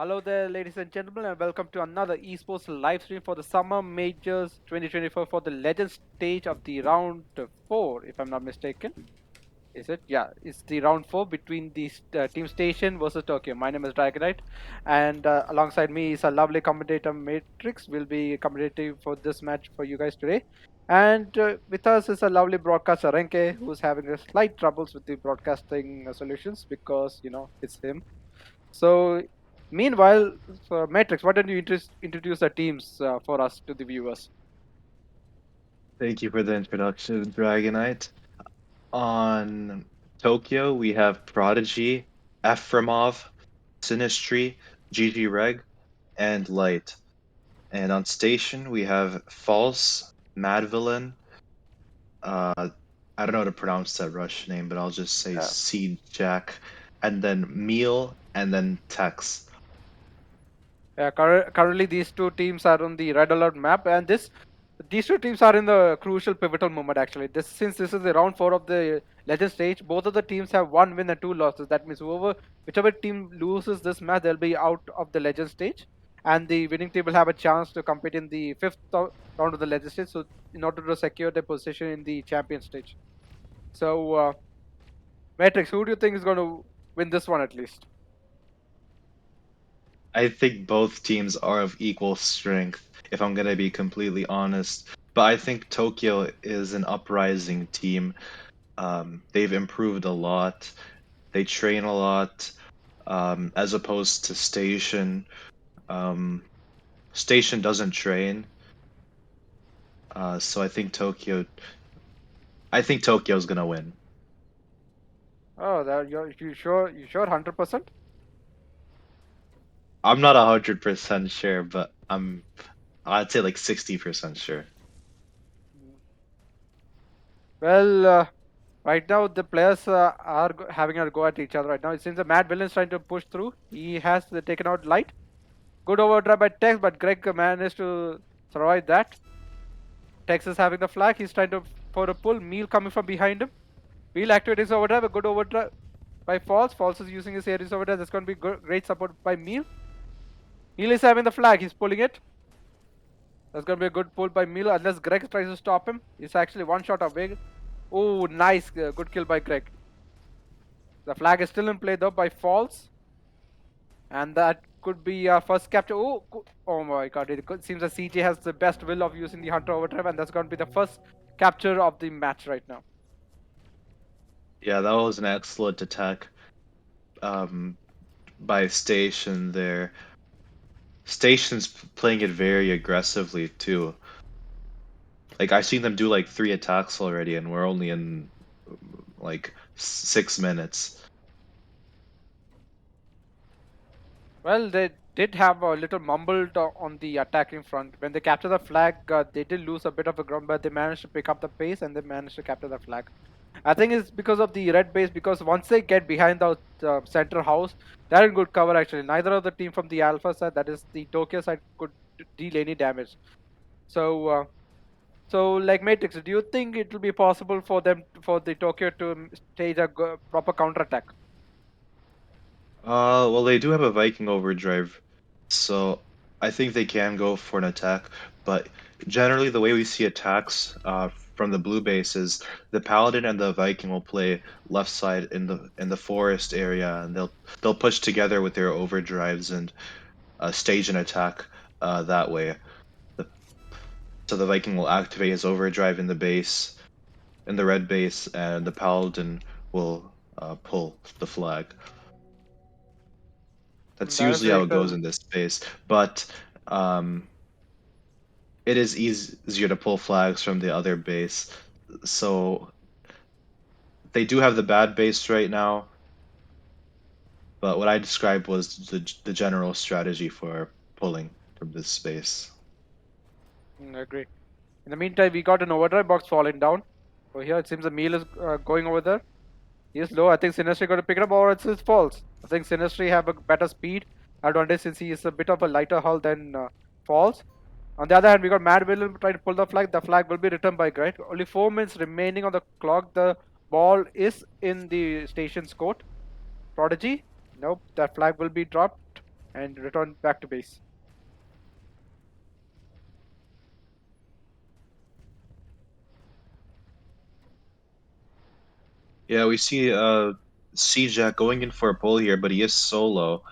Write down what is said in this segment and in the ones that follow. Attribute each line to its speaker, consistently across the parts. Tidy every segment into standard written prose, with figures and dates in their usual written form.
Speaker 1: Hello there, ladies and gentlemen, and welcome to another esports live stream for the Summer Majors 2024 for the Legend stage of the round 4, if I'm not mistaken. Is it? Yeah, it's the round 4 between the Team Station versus Tokyo. My name is Dragonite, and alongside me is a lovely commentator, Matrix. Will be commentating for this match for you guys today. And with us is a lovely broadcaster, Renke, who's having a slight troubles with the broadcasting solutions because, it's him. So, meanwhile, for Matrix, why don't you introduce the teams for us to the viewers?
Speaker 2: Thank you for the introduction, Dragonite. On Tokyo, we have Prodigy, Efremov, Sinistry, GG Reg, and Light. And on Station, we have False, Madvillain, I don't know how to pronounce that Rush name, but I'll just say
Speaker 1: Uh,
Speaker 2: Seed Jack, and then Meal, and then Tex.
Speaker 1: Yeah, currently these two teams are on the red alert map, and these two teams are in the crucial pivotal moment actually. Since this is the round 4 of the legend stage, both of the teams have 1 win and 2 losses. That means whichever team loses this match, they'll be out of the legend stage, and the winning team will have a chance to compete in the round of the legend stage. So in order to secure their position in the champion stage. So Matrix, who do you think is going to win this one at least?
Speaker 2: I think both teams are of equal strength, if I'm gonna be completely honest. But I think Tokyo is an uprising team. They've improved a lot. They train a lot, as opposed to Station. Um, Station doesn't train, so I think Tokyo. I think Tokyo's gonna win.
Speaker 1: Oh, that you sure? You sure? 100%?
Speaker 2: I'm not 100% sure, but I'd say like 60% sure.
Speaker 1: Well, right now the players are having a go at each other right now. It seems the Mad Villain is trying to push through. He has taken out Light. Good overdrive by Tex, but Greg managed to survive that. Tex is having the flag. He's trying to for a pull. Meal coming from behind him. Meal activates his overdrive. A good overdrive by False. False is using his Ares overdrive. That's going to be great support by Meal. Meal is having the flag. He's pulling it. That's going to be a good pull by Meal unless Greg tries to stop him. He's actually one shot away. Oh, nice. Good kill by Greg. The flag is still in play though by False. And that could be our first capture. Oh my god. Seems that CJ has the best will of using the Hunter Overdrive, and that's going to be the first capture of the match right now.
Speaker 2: Yeah, that was an excellent attack, um, by Station there. Station's playing it very aggressively too. Like I've seen them do like 3 attacks already, and we're only in like 6 minutes.
Speaker 1: Well, they did have a little mumbled on the attacking front. When they capture the flag, they did lose a bit of a ground, but they managed to pick up the pace and they managed to capture the flag. I think it's because of the red base, because once they get behind the center house, they're in good cover actually. Neither of the team from the Alpha side, that is the Tokyo side, could deal any damage. So, like Matrix, do you think it will be possible for them, for the Tokyo to stage a proper counter attack?
Speaker 2: Well, they do have a Viking overdrive, so I think they can go for an attack. But generally, the way we see attacks, from the blue base is the Paladin and the Viking will play left side in the forest area, and they'll push together with their overdrives and stage an attack that way. The, so the Viking will activate his overdrive in the red base, and the Paladin will pull the flag. That's
Speaker 1: That is
Speaker 2: usually how it goes
Speaker 1: excellent.
Speaker 2: in this space, but um, it is easier to pull flags from the other base. So they do have the bad base right now, but what I described was the general strategy for pulling from this space.
Speaker 1: I agree. In the meantime, we got an overdrive box falling down. So here it seems the meal is going over there. He is low. I think Sinistry got to pick it up, or it's his false. I think Sinistry have a better speed advantage since he is a bit of a lighter hull than false. On the other hand, we got Mad Villain trying to pull the flag. The flag will be returned by Greg. Only 4 minutes remaining on the clock. The ball is in the station's court. Prodigy? Nope. That flag will be dropped and returned back to base.
Speaker 2: Yeah, we see C-Jack going in for a pull here, but he is solo.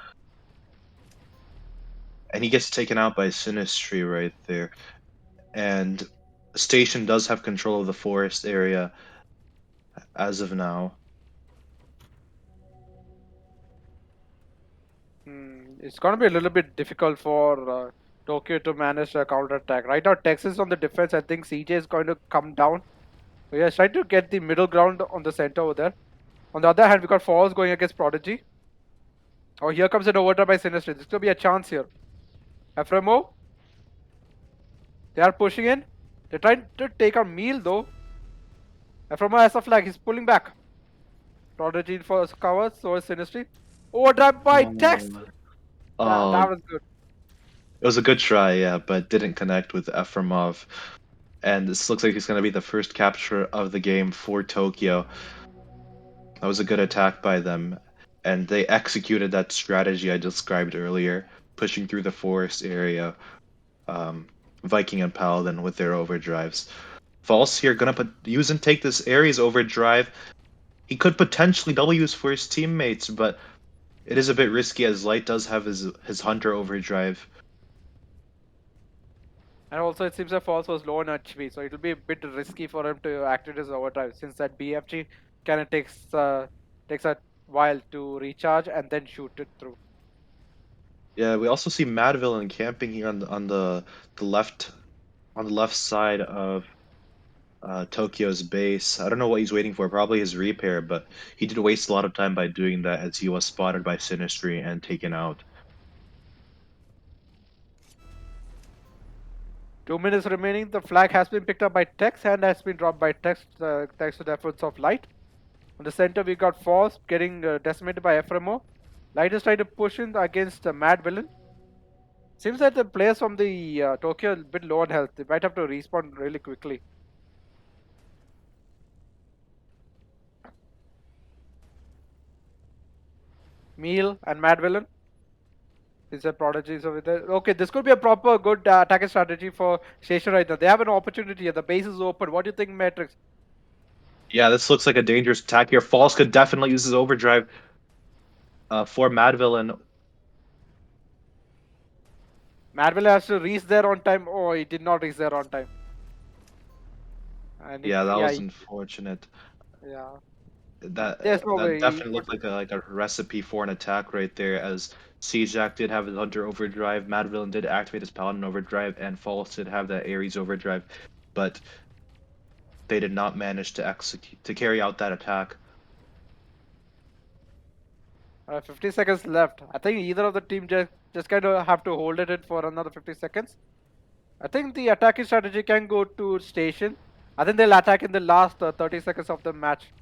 Speaker 2: And he gets taken out by Sinistry right there. And Station does have control of the forest area as of now.
Speaker 1: It's going to be a little bit difficult for Tokyo to manage a counter attack. Right now, Texas on the defense. I think CJ is going to come down. So yeah, trying to get the middle ground on the center over there. On the other hand, we got Falls going against Prodigy. Oh, here comes an overdrive by Sinistry. This could be a chance here. Ephraimo. They are pushing in. They're trying to take out Meal though. Ephraimo has a flag. He's pulling back. Prodigy for cover. So is Sinistry. Overdrive by Tex. That
Speaker 2: Oh,
Speaker 1: was good.
Speaker 2: It was a good try, yeah, but didn't connect with Efremov. And this looks like he's going to be the first capture of the game for Tokyo. That was a good attack by them, and they executed that strategy I described earlier, pushing through the forest area, um, Viking and Paladin with their overdrives. False here gonna use and take this Ares overdrive. He could potentially W's for his teammates, but it is a bit risky as Light does have his Hunter overdrive.
Speaker 1: And also, it seems that False was low on HP, so it'll be a bit risky for him to activate his overdrive since that BFG kind of takes a while to recharge and then shoot it through.
Speaker 2: Yeah, we also see Madvillain camping here the left on the left side of Tokyo's base. I don't know what he's waiting for, probably his repair, but he did waste a lot of time by doing that as he was spotted by Sinistry and taken out.
Speaker 1: 2 minutes remaining. The flag has been picked up by Tex and has been dropped by Tex thanks to the efforts of Light. On the center, we got Force getting decimated by Efremo. Light is trying to push in against the Mad Villain. Seems that the players from the Tokyo are a bit low on health. They might have to respawn really quickly. Meal and Mad Villain. Is a prodigies over there. Okay, this could be a proper good attacking strategy for Station right now. They have an opportunity here. The base is open. What do you think, Matrix?
Speaker 2: Yeah, this looks like a dangerous attack here. False could definitely use his overdrive for Madvillain.
Speaker 1: Mad Villain has to reach there on time. Oh, he did not reach there on time. And
Speaker 2: Yeah, that
Speaker 1: yeah,
Speaker 2: was unfortunate.
Speaker 1: yeah.
Speaker 2: That
Speaker 1: There's no
Speaker 2: that
Speaker 1: way he
Speaker 2: definitely
Speaker 1: could.
Speaker 2: looked like a recipe for an attack right there. As Jack did have his Hunter overdrive, Madvillain did activate his Paladin overdrive, and False did have that Ares overdrive, but they did not manage to execute to carry out that attack.
Speaker 1: 50 seconds left. I think either of the team just kind of have to hold it in for another 50 seconds. I think the attacking strategy can go to Station. I think they'll attack in the last 30 seconds of the match.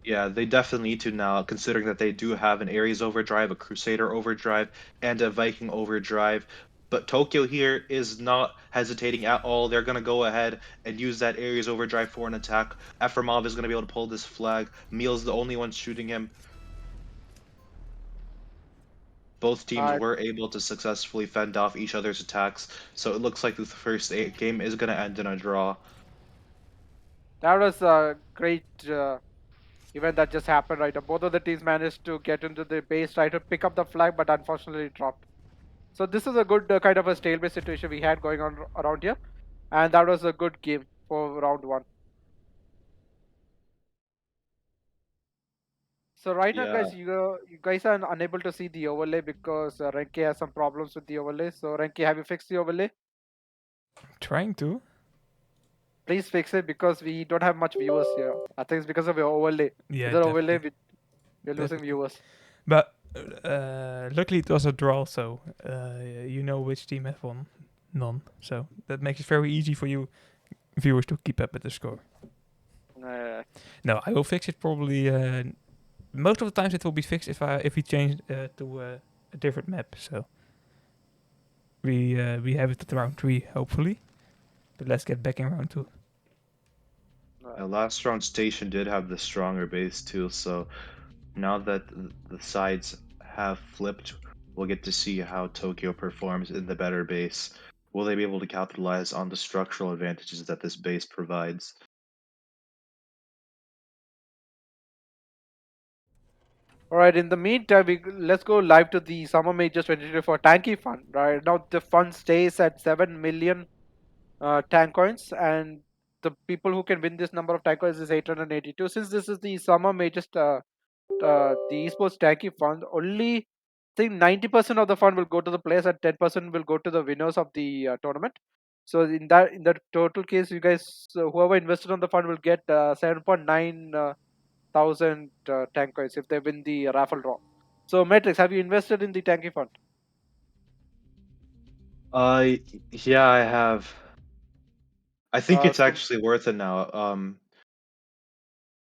Speaker 2: Yeah, they definitely need to now, considering that they do have an Ares overdrive, a Crusader overdrive, and a Viking overdrive. But Tokyo here is not hesitating at all. They're going to go ahead and use that Ares overdrive for an attack. Efremov is going to be able to pull this flag. Meal's the only one shooting him. Both teams
Speaker 1: Uh,
Speaker 2: were able to successfully fend off each other's attacks, so it looks like the game is going to end in a draw.
Speaker 1: that was a great event that just happened, right? Both of the teams managed to get into the base, try to pick up the flag, but unfortunately dropped. So this is a good kind of a stalemate situation we had going on around here, and that was a good game for round one. So right now,
Speaker 2: Yeah.
Speaker 1: guys, you guys are unable to see the overlay because Renke has some problems with the overlay. So Renke, have you fixed the overlay?
Speaker 3: Trying to.
Speaker 1: Please fix it because we don't have much viewers here. I think it's because of your overlay.
Speaker 3: Yeah,
Speaker 1: Without overlay,
Speaker 3: definitely.
Speaker 1: we're losing
Speaker 3: Definitely.
Speaker 1: viewers.
Speaker 3: But luckily it was a draw, so you know which team has won. None. So that makes it very easy for you viewers to keep up with the score. No, I will fix it probably. Most of the times it will be fixed if we change to a different map. So we have it at round 3 hopefully. But let's get back in round 2.
Speaker 2: Last round Station did have the stronger base too, so now that the sides have flipped, we'll get to see how Tokyo performs in the better base. Will they be able to capitalize on the structural advantages that this base provides?
Speaker 1: All right. In the meantime, let's go live to the Summer Majors 2024 Tanky Fund. Right now, the fund stays at 7 million tank coins, and the people who can win this number of tank coins is 882. Since this is the Summer Majors, the esports Tanky Fund, only I think 90% of the fund will go to the players, and 10% will go to the winners of the tournament. So in that total case, you guys, whoever invested on the fund will get 7.9 thousand tank coins if they win the raffle draw. So, Matrix, have you invested in the Tanky Fund?
Speaker 2: Uh, yeah, I have. I think it's
Speaker 1: So,
Speaker 2: actually worth it now.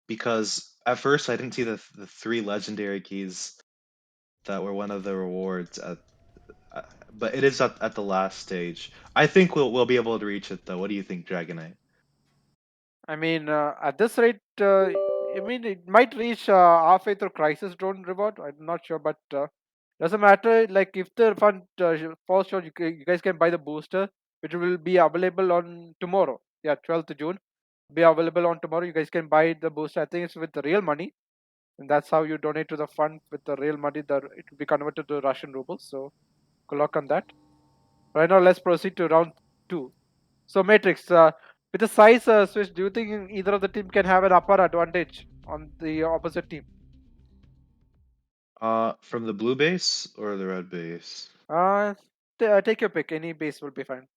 Speaker 2: Because at first I didn't see the three legendary keys that were one of the rewards. but it is at the last stage. I think we'll be able to reach it though. What do you think, Dragonite?
Speaker 1: I mean, at this rate, I mean, it might reach halfway through Crisis Drone reward. I'm not sure, but doesn't matter. Like, if the fund falls short, you guys can buy the booster, which will be available on tomorrow. Yeah, 12th June. Be available on tomorrow. You guys can buy the booster. I think it's with the real money, and that's how you donate to the fund with the real money. That it will be converted to Russian rubles. So, good luck on that. Right now, let's proceed to round 2. So Matrix, with the size switch, do you think either of the team can have an upper advantage on the opposite team?
Speaker 2: From the blue base or the red base?
Speaker 1: Uh, take your pick. Any base will be fine.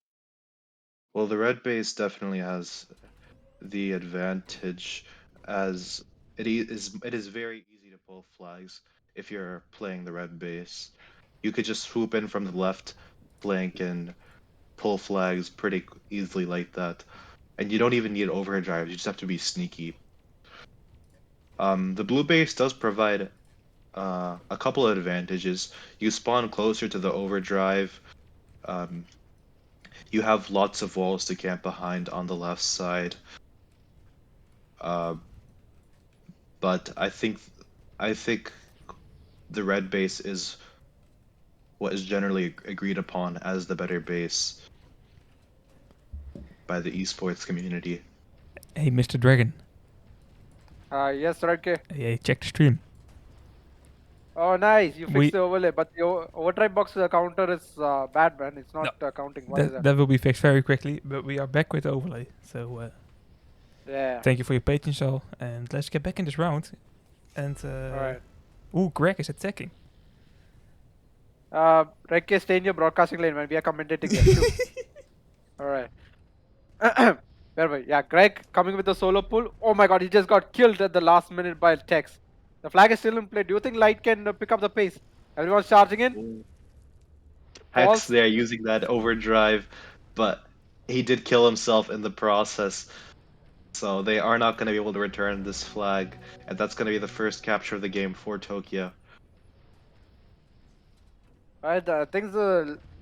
Speaker 2: Well, the red base definitely has the advantage, as it is very easy to pull flags if you're playing the red base. You could just swoop in from the left flank and pull flags pretty easily like that. And you don't even need overdrive, you just have to be sneaky. The blue base does provide a couple of advantages. You spawn closer to the overdrive. Um, you have lots of walls to camp behind on the left side. Uh, but I think the red base is what is generally agreed upon as the better base by the esports community.
Speaker 3: Hey, Mr. Dragon.
Speaker 1: Yes, okay.
Speaker 3: Hey, check the stream.
Speaker 1: Oh, nice. You fixed
Speaker 3: We-
Speaker 1: the overlay, but the overdrive box counter is bad, man. It's not counting. Why is that?
Speaker 3: That will be fixed very quickly, but we are back with the overlay. So
Speaker 1: Yeah.
Speaker 3: thank you for your patience, all, and let's get back in this round. And
Speaker 1: All right.
Speaker 3: ooh, Greg is attacking.
Speaker 1: Reke, stay in your broadcasting lane, man. We are commentating here too. All right. Where were we? Yeah, Greg coming with the solo pull. Oh my god, he just got killed at the last minute by Tex. The flag is still in play. Do you think Light can pick up the pace? Everyone's charging in.
Speaker 2: Hex
Speaker 1: False.
Speaker 2: there using that overdrive, but he did kill himself in the process. So they are not going to be able to return this flag, and that's going to be the first capture of the game for Tokyo.
Speaker 1: Right, things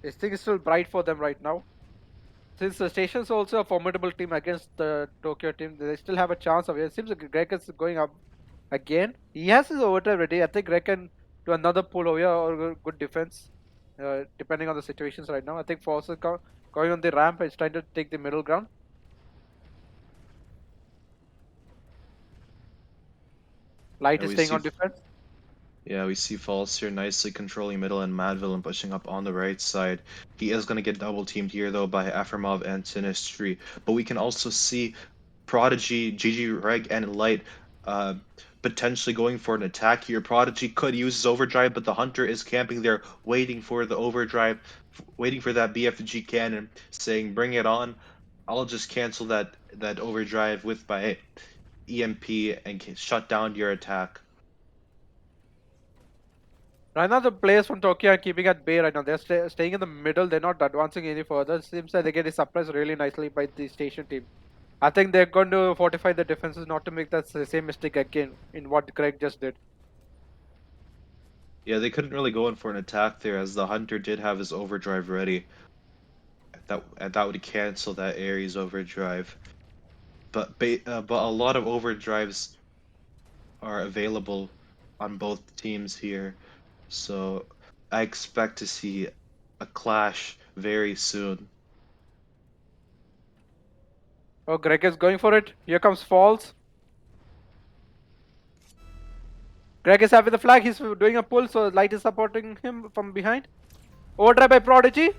Speaker 1: is still bright for them right now. Since the station's also a formidable team against the Tokyo team, they still have a chance of it. It seems like Greg is going up again. He has his overdrive ready. I think Greg can do another pull over here or good defense, depending on the situations right now. I think Force is going on the ramp. He's trying to take the middle ground. Light
Speaker 2: Yeah,
Speaker 1: is
Speaker 2: we
Speaker 1: staying
Speaker 2: see
Speaker 1: on defense.
Speaker 2: Yeah, we see False here nicely controlling middle and Madvillain pushing up on the right side. He is going to get double teamed here though by Afromov and Sinistry. But we can also see Prodigy, GG Reg, and Light potentially going for an attack here. Prodigy could use his overdrive, but the Hunter is camping there waiting for the overdrive, waiting for that BFG cannon, saying, "Bring it on. I'll just cancel that overdrive with my EMP and shut down your attack."
Speaker 1: Right now, the players from Tokyo are keeping at bay right now. They're staying in the middle. They're not advancing any further. It seems like they get suppressed really nicely by the station team. I think they're going to fortify the defenses not to make that same mistake again in what Greg just did.
Speaker 2: Yeah, they couldn't really go in for an attack there, as the Hunter did have his overdrive ready. That would cancel that Ares overdrive. But a lot of overdrives are available on both teams here, so I expect to see a clash very soon.
Speaker 1: Oh, Greg is going for it. Here comes Falls. Greg is having the flag. He's doing a pull, so Light is supporting him from behind. Overdrive by Prodigy.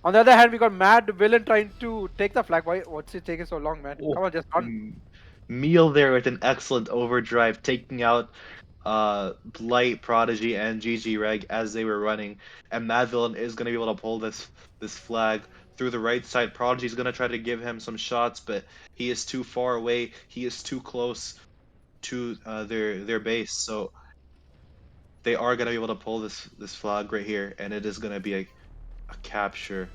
Speaker 1: On the other hand, we got Mad Villain trying to take the flag. What's it taking so long, man?
Speaker 2: Oh,
Speaker 1: Come on, just run.
Speaker 2: Meal there with an excellent overdrive, taking out Blight, Prodigy, and GG Reg as they were running, and Madvillain is going to be able to pull this flag through the right side. Prodigy's going to try to give him some shots, but he is too far away. He is too close to their base, so they are going to be able to pull this flag right here, and it is going to be a capture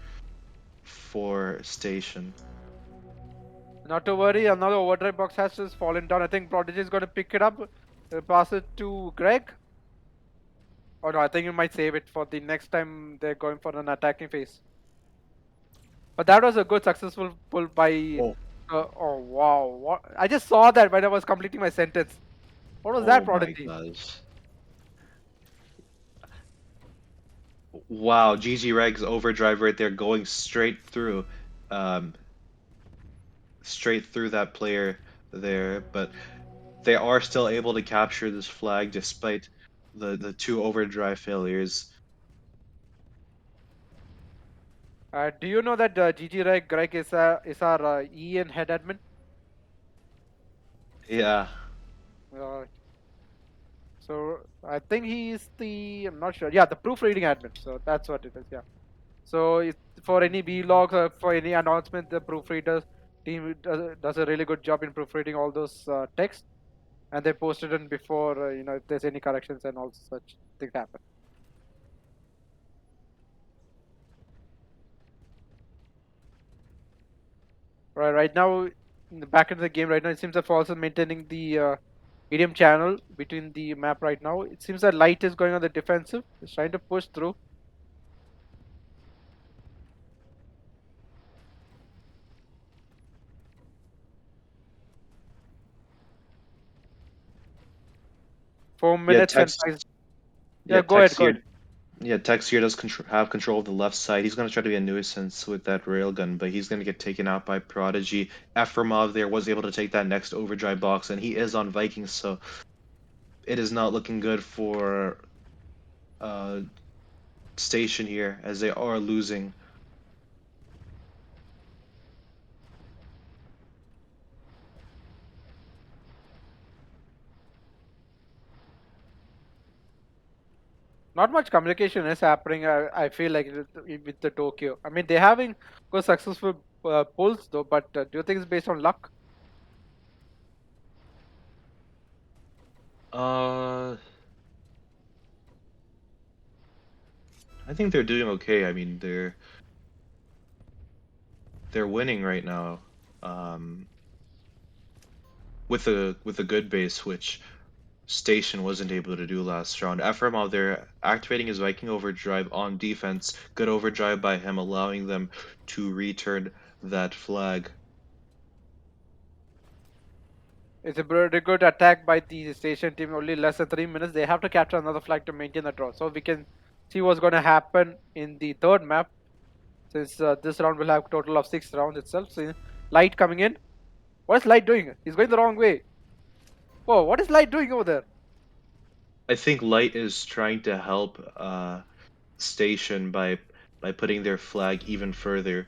Speaker 2: for Station.
Speaker 1: Not to worry, another overdrive box has just fallen down. I think Prodigy is going to pick it up, pass it to Greg. Oh no, I think you might save it for the next time they're going for an attacking phase. But that was a good successful pull by.
Speaker 2: Oh,
Speaker 1: Oh wow! What I just saw that when I was completing my sentence. What was that,
Speaker 2: oh my
Speaker 1: Prodigy?
Speaker 2: gosh. Wow, GG Regs overdrive right there going um, straight through that player there, but they are still able to capture this flag despite the two overdrive failures.
Speaker 1: Do you know that GG Greg is our EN head admin?
Speaker 2: Yeah,
Speaker 1: Uh, so I think he's the, I'm not sure. Yeah, the proofreading admin. So that's what it is. Yeah. So for any vlogs or for any announcement, the proofreaders team does a really good job in proofreading all those texts, and they post it in before if there's any corrections and all such things happen. Right now, back into the game right now, it seems that Falls is maintaining the medium channel between the map right now. It seems that Light is going on the defensive. He's trying to push through. Four
Speaker 2: yeah.
Speaker 1: minutes and five.
Speaker 2: Yeah,
Speaker 1: Yeah, go ahead,
Speaker 2: Tex
Speaker 1: go
Speaker 2: here.
Speaker 1: ahead.
Speaker 2: Yeah, Tex here does have control of the left side. He's gonna try to be a nuisance with that railgun, but he's gonna get taken out by Prodigy. Efremov there was able to take that next overdrive box, and he is on Vikings, so it is not looking good for uh Station here as they are losing.
Speaker 1: Not much communication is happening. I feel like with the Tokyo. I mean, they're having good successful pulls though, but do you think it's based on luck?
Speaker 2: Uh, I think they're doing okay. I mean, they're winning right now. Um, with a good base, which Station wasn't able to do last round. Efremov there activating his Viking overdrive on defense. Good overdrive by him, allowing them to return that flag.
Speaker 1: It's a very good attack by the station team. Only less than 3 minutes. They have to capture another flag to maintain the draw. So we can see what's going to happen in the third map. Since this round will have a total of 6 rounds itself. So Light coming in. What is Light doing? He's going the wrong way. Whoa, what is Light doing over there?
Speaker 2: I think Light is trying to help Station by putting their flag even further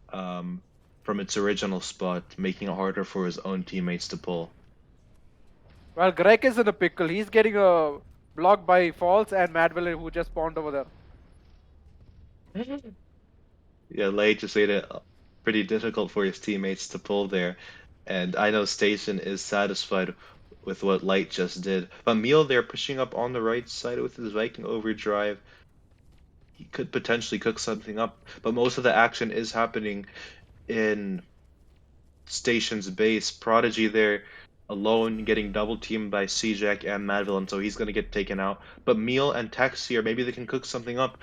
Speaker 2: um, from its original spot, making it harder for his own teammates to pull.
Speaker 1: Well, Greg is in a pickle. He's getting a blocked by Falls and Madville who just spawned over there.
Speaker 2: Yeah, Light just made it pretty difficult for his teammates to pull there, and I know Station is satisfied with what Light just did. But Meal there pushing up on the right side with his Viking overdrive. He could potentially cook something up, but most of the action is happening in Station's base. Prodigy there alone getting double teamed by Jack and Madville, and so he's gonna get taken out. But Meal and Tex here, maybe they can cook something up.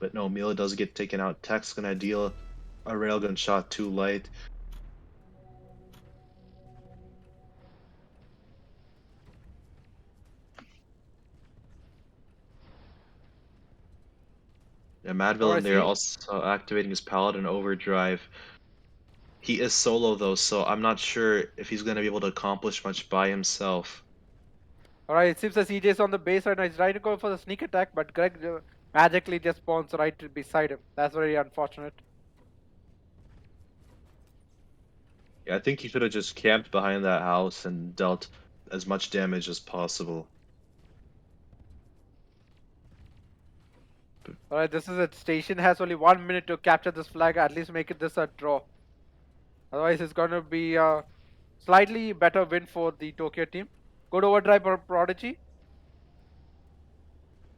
Speaker 2: But no, Meal does get taken out. Tex gonna deal a railgun shot to Light. Yeah, Madville in
Speaker 1: Alright,
Speaker 2: there
Speaker 1: see.
Speaker 2: also activating his Paladin overdrive. He is solo though, so I'm not sure if he's gonna be able to accomplish much by himself.
Speaker 1: Alright, it seems that CJ is on the base right now. He's trying to go for the sneak attack, but Greg magically just spawns right beside him. That's very unfortunate.
Speaker 2: Yeah, I think he should have just camped behind that house and dealt as much damage as possible.
Speaker 1: Alright, this is it. Station has only 1 minute to capture this flag, at least make it this a draw. Otherwise, it's going to be a slightly better win for the Tokyo team. Good overdrive for Prodigy.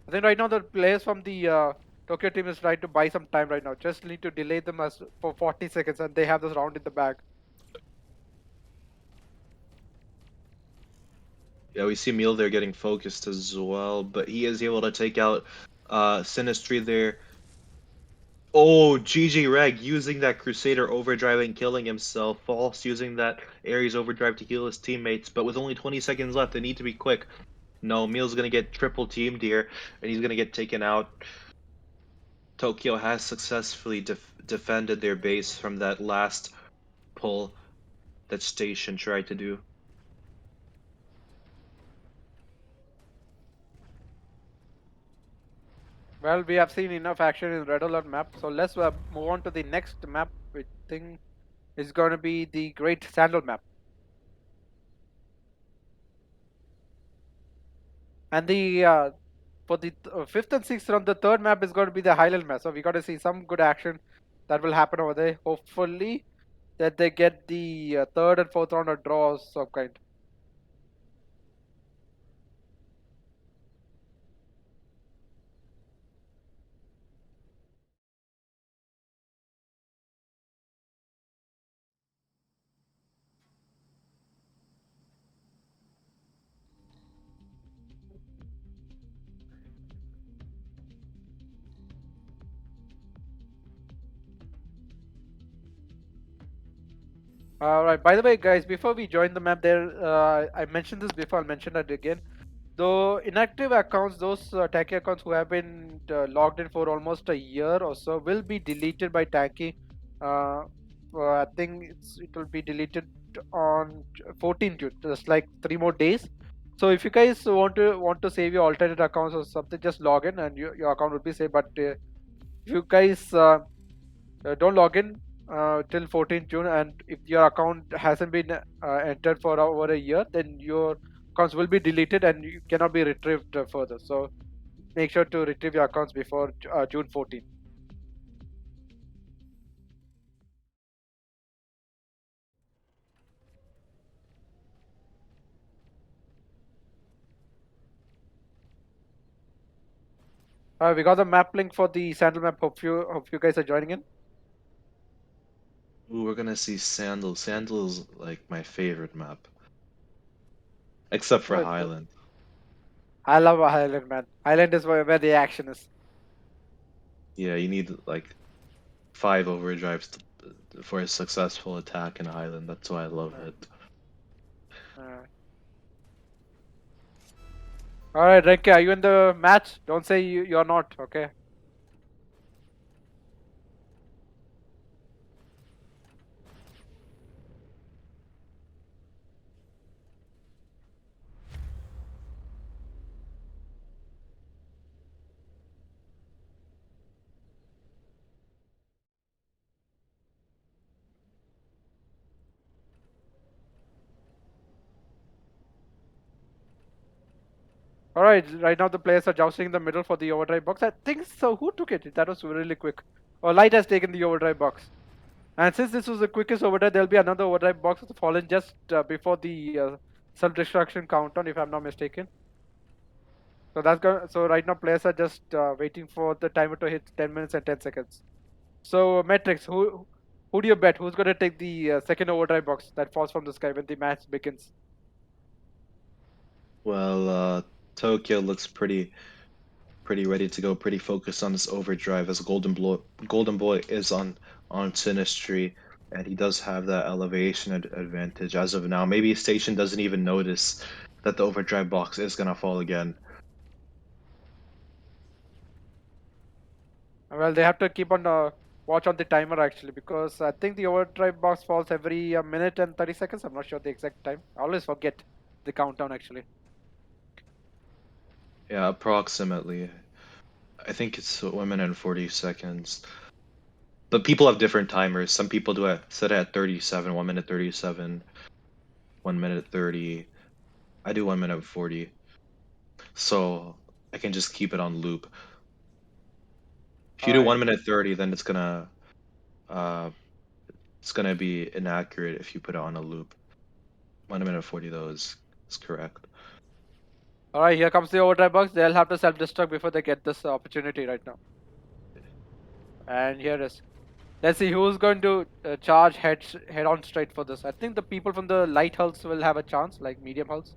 Speaker 1: I think right now the players from the Tokyo team is trying to buy some time right now. Just need to delay them for 40 seconds and they have this round in the bag.
Speaker 2: Yeah, we see Meal there getting focused as well, but he is able to take out Sinistry there. Oh, GG Reg using that Crusader overdrive and killing himself. False using that Ares overdrive to heal his teammates, but with only 20 seconds left, they need to be quick. No, Meal's gonna get triple teamed here, and he's gonna get taken out. Tokyo has successfully defended their base from that last pull that Station tried to do.
Speaker 1: Well, we have seen enough action in Red Alert map, so let's move on to the next map, which thing is going to be the Great Sandal map. And the for the fifth and sixth round, the third map is going to be the Highland map. So we got to see some good action that will happen over there. Hopefully, that they get the third and fourth round a draw of some kind. All right. By the way, guys, before we join the map, I mentioned this before. I'll mention it again. Though inactive accounts, those Tanky accounts who have been logged in for almost a year or so, will be deleted by Tanky. I think it will be deleted on 14th June, just like 3 more days. So if you guys want to save your alternate accounts or something, just log in and your account will be saved. But if you guys don't log in till 14th June, and if your account hasn't been entered for over a year, then your accounts will be deleted and you cannot be retrieved further. So make sure to retrieve your accounts before June 14th. We got the map link for the Sandal map. Hope you guys are joining in.
Speaker 2: Ooh, we're gonna see Sandal. Sandal's like my favorite map. Except for
Speaker 1: Oh,
Speaker 2: Highland.
Speaker 1: I love Highland, man. Highland is where the action is.
Speaker 2: Yeah, you need like 5 overdrives for a successful attack in Highland. That's why I love it.
Speaker 1: All right, Renke, are you in the match? Don't say you're not, okay? All right, right now the players are jousting in the middle for the overdrive box. I think so. Who took it? That was really quick. Oh, Light has taken the overdrive box. And since this was the quickest overdrive, there'll be another overdrive box fallen just before the self-destruction countdown, if I'm not mistaken. So So right now players are just waiting for the timer to hit 10 minutes and 10 seconds. So Matrix, who do you bet? Who's going to take the second overdrive box that falls from the sky when the match begins?
Speaker 2: Well, Tokyo looks pretty ready to go, pretty focused on his overdrive as Golden Boy is on Sinistry, and he does have that elevation advantage as of now. Maybe Station doesn't even notice that the overdrive box is gonna fall again.
Speaker 1: Well, they have to keep on watch on the timer actually, because I think the overdrive box falls every minute and 30 seconds. I'm not sure the exact time. I always forget the countdown actually.
Speaker 2: Yeah, approximately. I think it's 1 minute and 40 seconds. But people have different timers. Some people do it set it at 37, 1 minute 37, 1 minute 30. I do 1 minute 40. So I can just keep it on loop. If you do
Speaker 1: Alright.
Speaker 2: 1 minute 30, then uh it's gonna be inaccurate if you put it on a loop. 1 minute 40 though is correct.
Speaker 1: Alright, here comes the overdrive box. They'll have to self-destruct before they get this opportunity right now. And here is. Let's see who's going to charge head on straight for this. I think the people from the light hulls will have a chance, like medium hulls.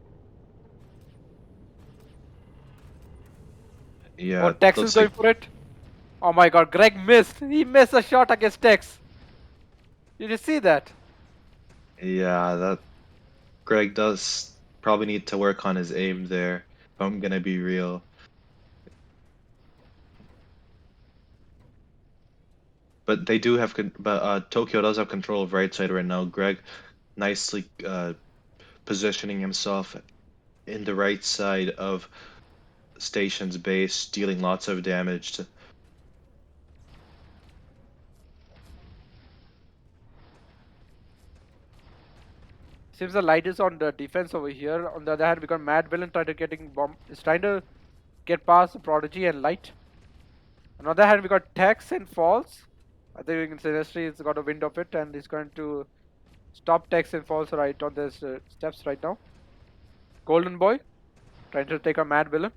Speaker 2: Yeah,
Speaker 1: Oh, Tex is
Speaker 2: looks
Speaker 1: going
Speaker 2: like
Speaker 1: for it. Oh my god, Greg missed. He missed a shot against Tex. Did you see that?
Speaker 2: yeah, that Greg does probably need to work on his aim there, if I'm gonna be real. But they do have but Tokyo does have control of right side right now. Greg nicely positioning himself in the right side of Station's base, dealing lots of damage to.
Speaker 1: Seems the light is on the defense over here. On the other hand, we got Mad Villain trying to getting bomb. Is trying to get past Prodigy and Light. On the other hand, we got Tex and Falls. I think we can Sinistry has got a wind of it and he's going to stop Tex and Falls right on the steps right now. Golden Boy trying to take a Mad Villain.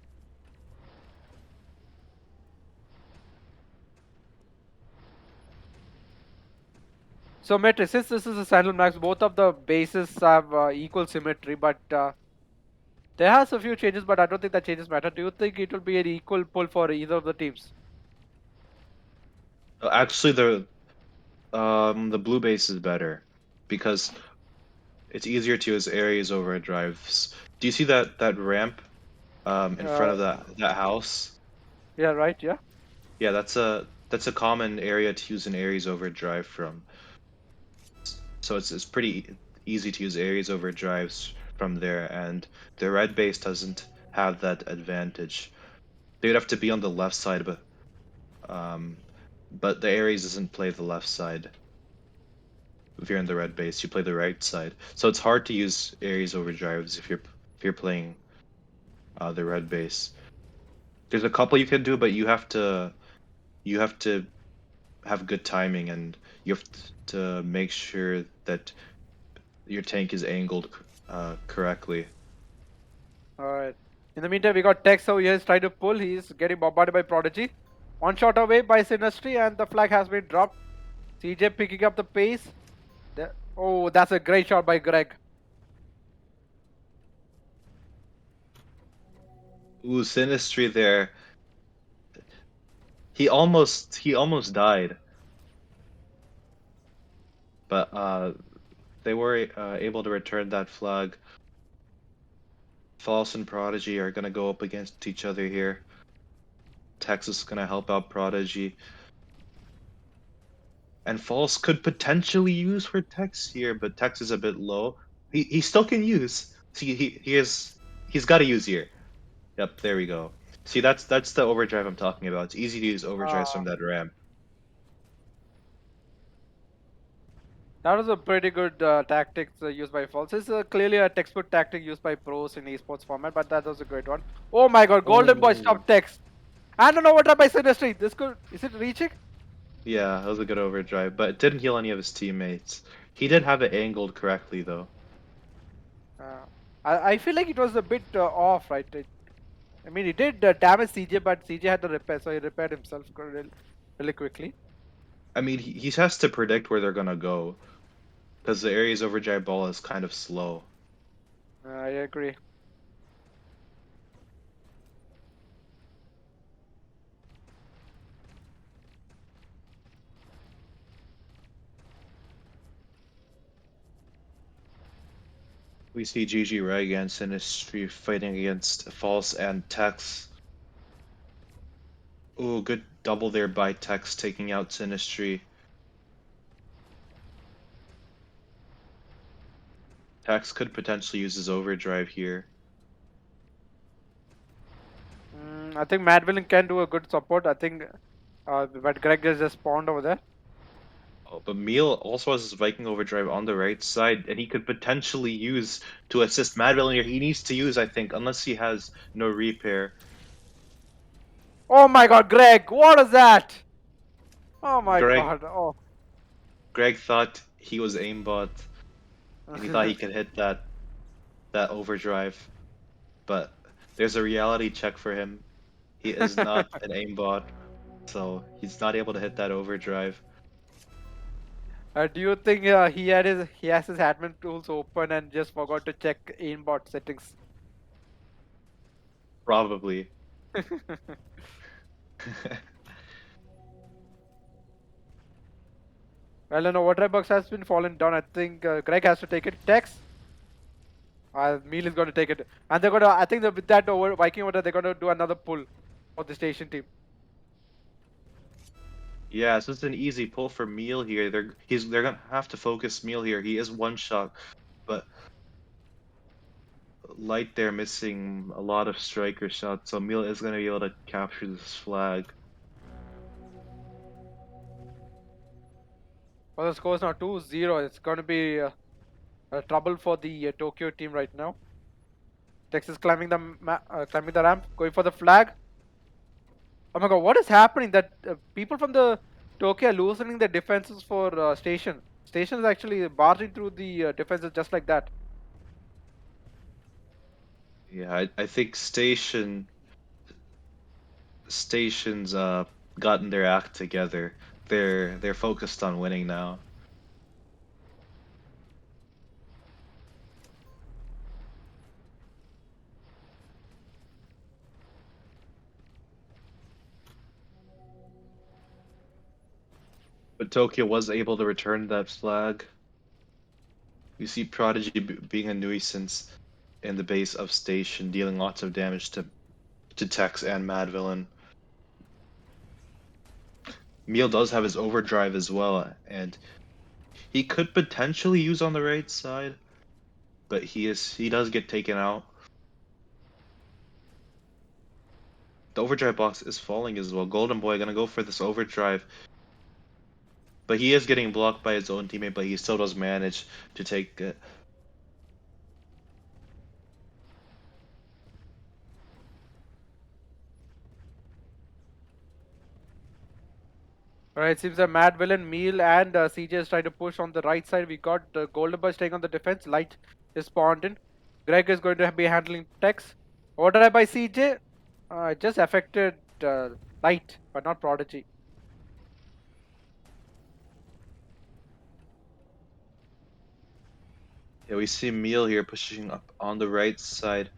Speaker 1: So Metri, since this is a Sandal Max, both of the bases have equal symmetry, but there has a few changes, but I don't think that changes matter. Do you think it will be an equal pull for either of the teams?
Speaker 2: Actually, the blue base is better because it's easier to use areas over drives. Do you see that ramp in front
Speaker 1: Uh,
Speaker 2: of that house?
Speaker 1: yeah, right, yeah.
Speaker 2: Yeah, that's a common area to use an Ares overdrive from. So it's pretty easy to use Ares overdrives from there, and the red base doesn't have that advantage. They would have to be on the left side, but the Ares doesn't play the left side. If you're in the red base, you play the right side. So it's hard to use Ares overdrives if you're playing the red base. There's a couple you can do, but you have to have good timing, and you have to make sure that your tank is angled correctly.
Speaker 1: Alright. In the meantime, we got Tex over here is trying to pull. He's getting bombarded by Prodigy. One shot away by Sinistry, and the flag has been dropped. CJ picking up the pace. Oh, that's a great shot by Greg.
Speaker 2: Ooh, Sinistry there. He almost died, but they were able to return that flag. False and Prodigy are gonna go up against each other here. Texas is gonna help out Prodigy. And False could potentially use for Tex here, but Tex is a bit low. He still can use. See, he's got to use here. Yep, there we go. See, that's the overdrive I'm talking about. It's easy to use overdrives from that ramp.
Speaker 1: That was a pretty good tactic used by False. It's clearly a textbook tactic used by pros in esports format, but that was a great one. Oh my god, Golden Boy
Speaker 2: Oh.
Speaker 1: stopped Tex. And an overdrive by Sinistry. This could. Is it reaching?
Speaker 2: Yeah, that was a good overdrive, but it didn't heal any of his teammates. He did have it angled correctly though.
Speaker 1: Uh, I feel like it was a bit off, right? I mean, he did damage CJ, but CJ had to repair, so he repaired himself really quickly.
Speaker 2: I mean, he has to predict where they're gonna go, because the Ares overdrive ball is kind of slow.
Speaker 1: I agree.
Speaker 2: We see GG Reg and Sinistry fighting against False and Tex. Ooh, good double there by Tex, taking out Sinistry. Tex could potentially use his overdrive here.
Speaker 1: I think Mad Villain can do a good support. I think, but Greg is just spawned over there.
Speaker 2: Oh, but Meal also has his Viking overdrive on the right side, and he could potentially use to assist Mad Villain here. He needs to use, I think, unless he has no repair.
Speaker 1: Oh my god, Greg! What is that? Oh my
Speaker 2: Greg,
Speaker 1: god! Oh.
Speaker 2: Greg thought he was aimbot, and he thought he could hit that overdrive, but there's a reality check for him. He is not an aimbot, so he's not able to hit that overdrive.
Speaker 1: Do you think he has his admin tools open and just forgot to check aimbot settings?
Speaker 2: Probably.
Speaker 1: Well, an overdrive box has been fallen down. I think Greg has to take it. Tex. Meal is going to take it, and they're going to. I think that with that over Viking order, they're going to do another pull for the station team.
Speaker 2: Yeah, so it's an easy pull for Meal here. They're gonna have to focus Meal here. He is one shot, but Light there missing a lot of striker shots, so Meal is gonna be able to capture this flag.
Speaker 1: Well, the score is now 2-0. It's going to be trouble for the Tokyo team right now. Texas climbing the climbing the ramp, going for the flag. Oh my god, what is happening? That people from the Tokyo are loosening their defenses for Station. Station is actually barging through the defenses just like that.
Speaker 2: Yeah, I think Station's gotten their act together. They're focused on winning now. But Tokyo was able to return that flag. You see Prodigy being a nuisance in the base of Station, dealing lots of damage to Tex and Mad Villain. Meal does have his overdrive as well, and he could potentially use on the right side, but he does get taken out. The overdrive box is falling as well. Golden Boy gonna go for this overdrive, but he is getting blocked by his own teammate, but he still does manage to take it.
Speaker 1: Alright, seems that Mad Villain, Meal, and CJ is trying to push on the right side. We got Golden Boy staying on the defense. Light is spawned in. Greg is going to be handling Tex. Overdrive by CJ. It just affected Light, but not Prodigy.
Speaker 2: Yeah, we see Meal here pushing up on the right side.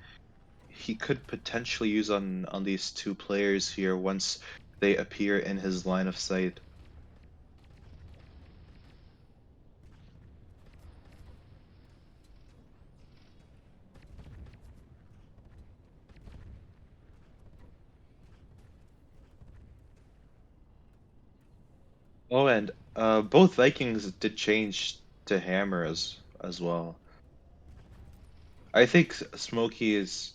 Speaker 2: He could potentially use on these two players here once they appear in his line of sight. Oh, and both Vikings did change to hammer as well. I think Smokey is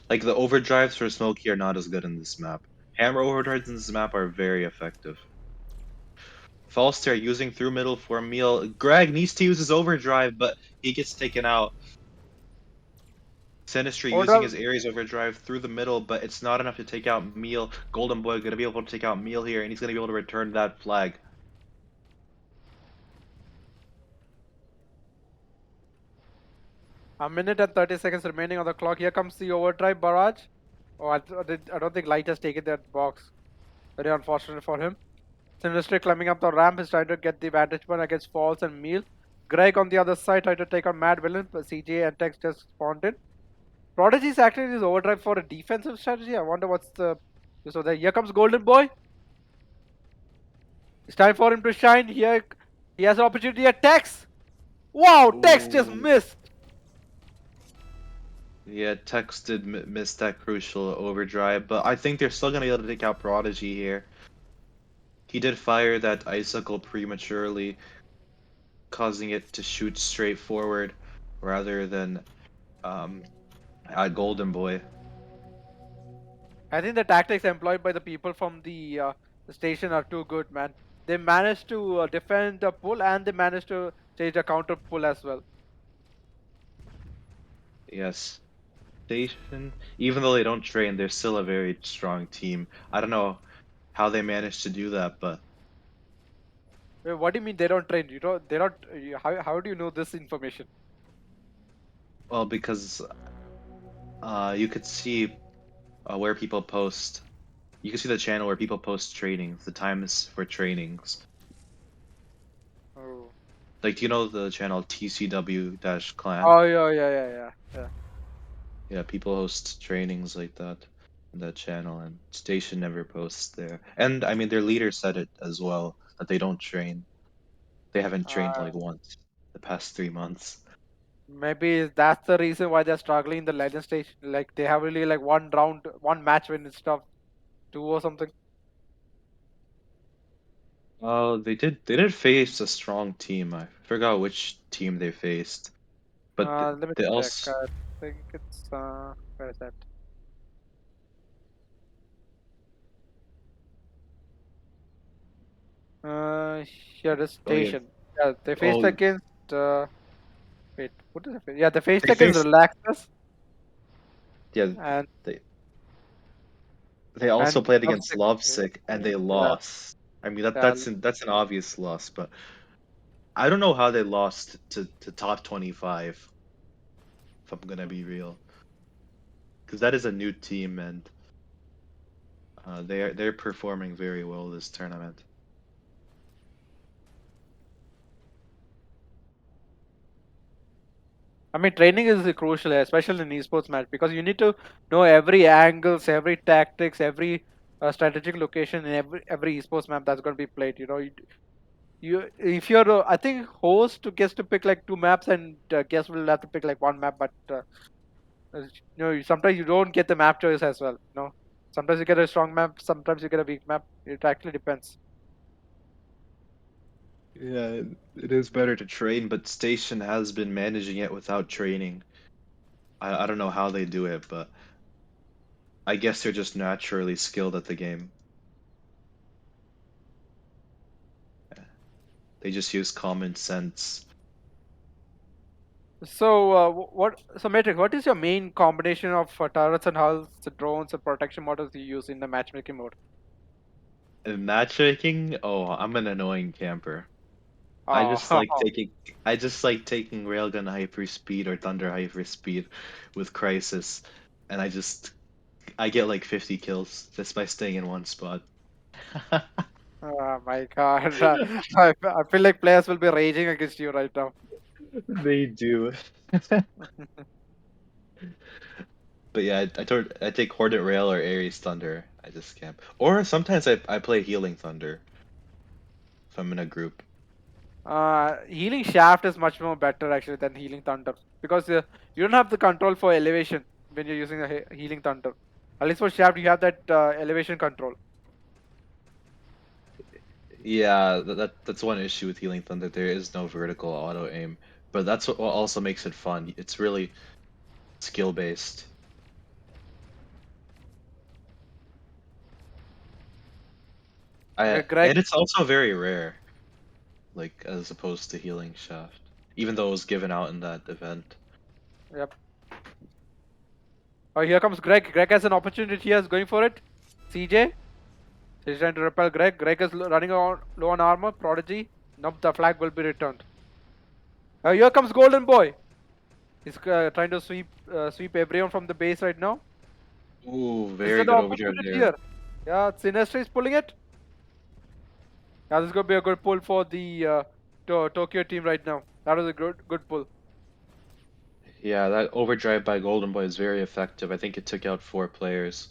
Speaker 2: like the overdrives for Smokey are not as good in this map. Hammer overdrives in this map are very effective. Falster using through middle for Meal. Greg needs to use his overdrive, but he gets taken out. Sinistry using
Speaker 1: Overdrive.
Speaker 2: his Ares overdrive through the middle, but it's not enough to take out Meal. Golden Boy gonna be able to take out Meal here, and he's gonna be able to return that flag.
Speaker 1: A minute and 30 seconds remaining on the clock. Here comes the overdrive barrage. Oh, I don't think Light has taken that box. Very unfortunate for him. Sinistry climbing up the ramp is trying to get the vantage point against Falls and Meal. Greg on the other side trying to take on Mad Villain, but CJ and Tex just spawned in. Prodigy is acting his overdrive for a defensive strategy. I wonder what's the. So there, here comes Golden Boy. It's time for him to shine. Here, he has an opportunity at Tex. Wow, Tex just
Speaker 2: Ooh.
Speaker 1: missed.
Speaker 2: Yeah, Tex did miss that crucial overdrive, but I think they're still gonna be able to take out Prodigy here. He did fire that icicle prematurely, causing it to shoot straight forward rather than at Golden Boy.
Speaker 1: I think the tactics employed by the people from the station are too good, man. They managed to defend the pull and they managed to change the counter pull as well.
Speaker 2: Yes. Station, even though they don't train, they're still a very strong team. I don't know how they managed to do that, but
Speaker 1: Wait, what do you mean they don't train? You don't. They don't. How do you know this information?
Speaker 2: well, because you could see where people post. You can see the channel where people post trainings, the times for trainings.
Speaker 1: Oh.
Speaker 2: Like, do you know the channel TCW-clan?
Speaker 1: Oh yeah.
Speaker 2: Yeah, people host trainings like that on that channel, and Station never posts there. And I mean, their leader said it as well that they don't train. They haven't trained
Speaker 1: Uh,
Speaker 2: like once the past 3 months.
Speaker 1: Maybe that's the reason why they're struggling in the legend stage. Like they have really like one round, one match win instead of two or something.
Speaker 2: Oh, they did face a strong team. I forgot which team they faced, but
Speaker 1: Let me
Speaker 2: they
Speaker 1: check.
Speaker 2: also
Speaker 1: I think it's where is that? Here the
Speaker 2: oh yeah
Speaker 1: station. Yeah, they faced
Speaker 2: oh
Speaker 1: against. Wait, what is it? Yeah, they faced
Speaker 2: they
Speaker 1: against
Speaker 2: faced
Speaker 1: Relaxers
Speaker 2: yeah
Speaker 1: and
Speaker 2: they they also played against
Speaker 1: Lovesick.
Speaker 2: Lovesick and they
Speaker 1: Yeah,
Speaker 2: lost. I mean
Speaker 1: yeah.
Speaker 2: that's an obvious loss, but I don't know how they lost to top 25, if I'm gonna be real, because that is a new team and they're performing very well this tournament.
Speaker 1: I mean, training is crucial, especially in esports match, because you need to know every angles, every tactics, every strategic location in every esports map that's going to be played. You know, you if you're, I think host gets to pick like two maps, and guest will have to pick like one map. But sometimes you don't get the map choice as well. Sometimes you get a strong map, sometimes you get a weak map. It actually depends.
Speaker 2: Yeah, it is better to train, but Station has been managing it without training. I don't know how they do it, but I guess they're just naturally skilled at the game. They just use common sense.
Speaker 1: So, so Matrix, what is your main combination of turrets and hulls, drones, and protection models you use in the matchmaking mode?
Speaker 2: In matchmaking, oh, I'm an annoying camper. I just like
Speaker 1: Oh,
Speaker 2: taking I just like taking Railgun Hyperspeed or Thunder Hyperspeed with Crisis, and I get like 50 kills just by staying in one spot.
Speaker 1: oh my God. I feel like players will be raging against you right now.
Speaker 2: They do. But yeah, I take Hornet Rail or Ares Thunder. I just camp. Or sometimes I play Healing Thunder if I'm in a group.
Speaker 1: Healing Shaft is much more better actually than Healing Thunder because you don't have the control for elevation when you're using a Healing Thunder. At least for Shaft, you have that elevation control.
Speaker 2: Yeah, that's one issue with Healing Thunder. There is no vertical auto aim, but that's what also makes it fun. It's really skill based.
Speaker 1: Greg,
Speaker 2: And it's also very rare, like as opposed to Healing Shaft, even though it was given out in that event.
Speaker 1: yep. Oh, here comes Greg. Greg has an opportunity here, is going for it. CJ, he's trying to repel Greg. Greg is running on low on armor. Prodigy, nope, the flag will be returned. Here comes Golden Boy. He's trying to sweep everyone from the base right now.
Speaker 2: Ooh,
Speaker 1: Is
Speaker 2: very
Speaker 1: that the
Speaker 2: good overdrive
Speaker 1: opportunity
Speaker 2: there.
Speaker 1: here? Yeah, Sinestro is pulling it. Yeah, this is gonna be a good pull for the Tokyo team right now. That was a good pull.
Speaker 2: Yeah, that overdrive by Golden Boy is very effective. I think it took out 4 players.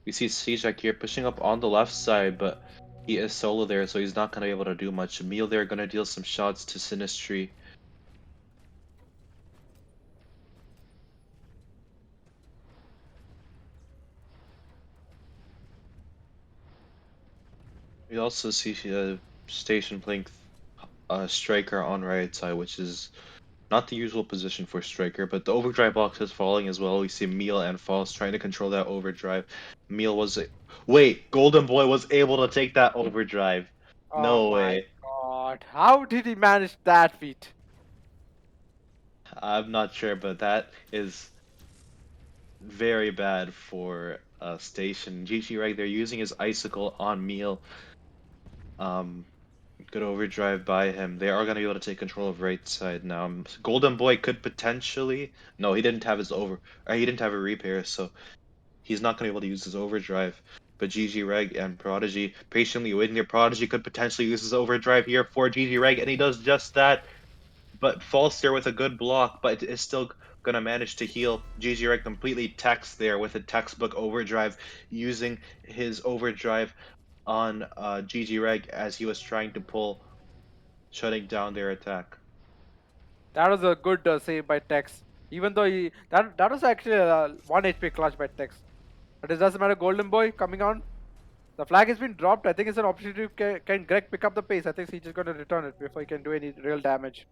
Speaker 2: We see Sijak here pushing up on the left side, but he is solo there, so he's not gonna be able to do much. Emil there gonna deal some shots to Sinistry. We also see Station playing Striker on right side, which is not the usual position for Striker, but the overdrive box is falling as well. We see Meal and False trying to control that overdrive. Meal was wait, Golden Boy was able to take that overdrive.
Speaker 1: Oh
Speaker 2: No
Speaker 1: my
Speaker 2: way.
Speaker 1: God! How did he manage that feat?
Speaker 2: I'm not sure, but that is very bad for Station. GG right there using his icicle on Meal. Um, Good overdrive by him. They are gonna be able to take control of right side now. Golden Boy could potentially. No, he didn't have his he didn't have a repair, so he's not gonna be able to use his overdrive. But GG Reg and Prodigy patiently waiting there. Prodigy could potentially use his overdrive here for GG Reg, and he does just that. But falls there with a good block, but it's still gonna manage to heal. GG Reg completely techs there with a textbook overdrive, using his overdrive on GG Reg as he was trying to pull, shutting down their attack.
Speaker 1: That was a good save by Tex. Even though that was actually a 1 HP clutch by Tex. But it doesn't matter. Golden Boy coming on. The flag has been dropped. I think it's an opportunity. Can Greg pick up the pace? I think he's just going to return it before he can do any real damage.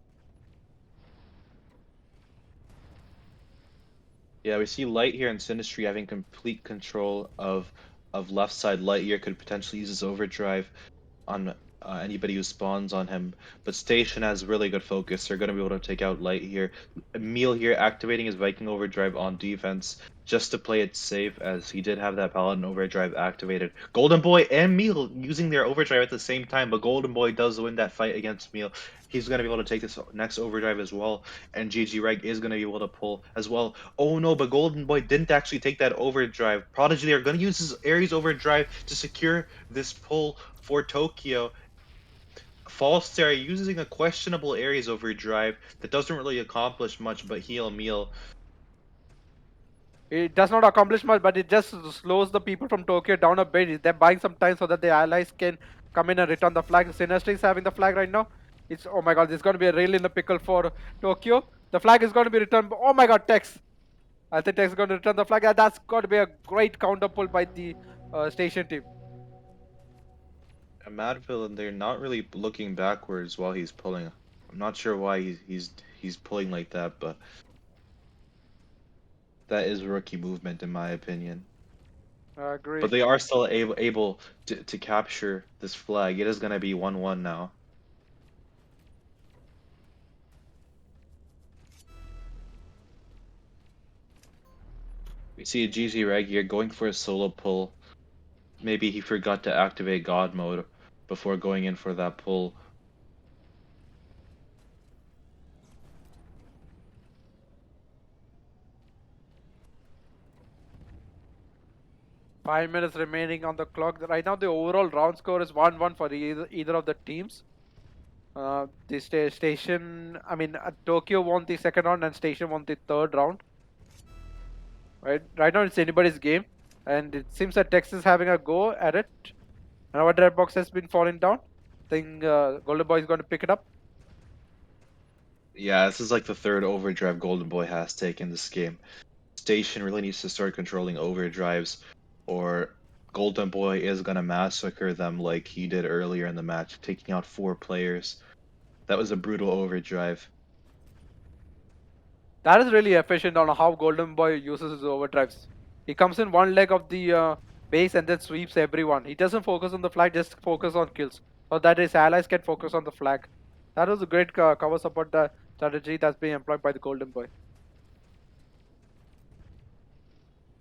Speaker 2: Yeah, we see Light here and Sinistry having complete control of left side. Light here could potentially use his overdrive on anybody who spawns on him, but Station has really good focus. They're going to be able to take out Light here. Emil here activating his Viking overdrive on defense just to play it safe, as he did have that Paladin overdrive activated. Golden Boy and Emil using their overdrive at the same time, but Golden Boy does win that fight against Emil. He's going to be able to take this next overdrive as well, and GG Reg is going to be able to pull as well. Oh no, but Golden Boy didn't actually take that overdrive. Prodigy, they're going to use his Ares overdrive to secure this pull for Tokyo. False Terra using a questionable Ares overdrive that doesn't really accomplish much but heal Emil.
Speaker 1: It does not accomplish much, but it just slows the people from Tokyo down a bit. They're buying some time so that the allies can come in and return the flag. Sinistry is having the flag right now. It's, oh my god, this is going to be a really in the pickle for Tokyo. The flag is going to be returned. Oh my god, Tex. I think Tex is going to return the flag. That's got to be a great counter pull by the Station team.
Speaker 2: Mad Villain, they're not really looking backwards while he's pulling. I'm not sure why he's pulling like that, but that is rookie movement in my opinion.
Speaker 1: I agree.
Speaker 2: But they are still able to capture this flag. It is going to be 1-1 now. We see a GG Reg here going for a solo pull. Maybe he forgot to activate God mode before going in for that pull.
Speaker 1: Five minutes remaining on the clock. Right now, the overall round score is 1-1 for either of the teams. Tokyo won the second round and Station won the third round. Right now, it's anybody's game, and it seems that Tex is having a go at it. And our red box has been falling down. I think Golden Boy is going to pick it up.
Speaker 2: Yeah, this is like the third overdrive Golden Boy has taken this game. Station really needs to start controlling overdrives, or Golden Boy is gonna massacre them like he did earlier in the match, taking out 4 players. That was a brutal overdrive.
Speaker 1: That is really efficient on how Golden Boy uses his overdrives. He comes in one leg of the base and then sweeps everyone. He doesn't focus on the flag, just focus on kills, so that his allies can focus on the flag. That was a great cover support strategy that's being employed by the Golden Boy.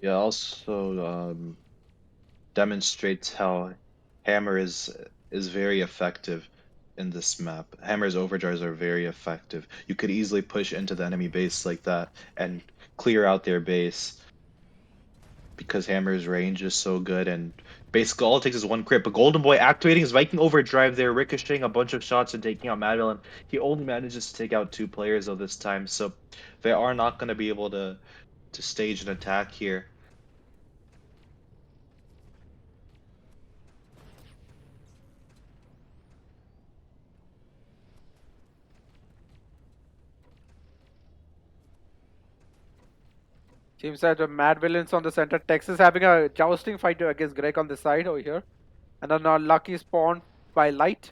Speaker 2: Yeah, also demonstrates how Hammer is very effective in this map. Hammer's overdrives are very effective. You could easily push into the enemy base like that and clear out their base because Hammer's range is so good, and basically all it takes is one crit. But Golden Boy activating his Viking overdrive there, ricocheting a bunch of shots and taking out Mad Villain. He only manages to take out 2 players of this time, so they are not going to be able to stage an attack here.
Speaker 1: Seems that the Mad Villains on the center. Tex is having a jousting fight against Greg on the side over here. And an unlucky spawn by Light.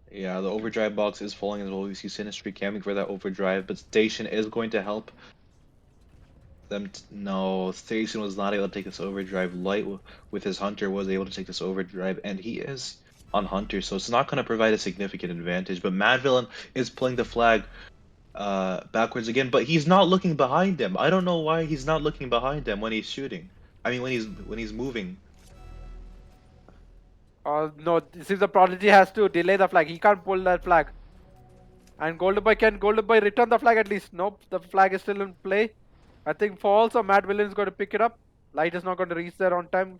Speaker 2: Yeah, the overdrive box is falling as well. We see Sinistry camping for that overdrive, but Station is going to help them. No, Station was not able to take this overdrive. Light with his Hunter was able to take this overdrive, and he is on Hunter, so it's not going to provide a significant advantage. But Mad Villain is pulling the flag backwards again, but he's not looking behind him. I don't know why he's not looking behind him when he's shooting. I mean, when he's moving.
Speaker 1: No, it seems the Prodigy has to delay the flag. He can't pull that flag. And Golden Boy return the flag at least? Nope, the flag is still in play. I think falls or Mad Villain is going to pick it up. Light is not going to reach there on time.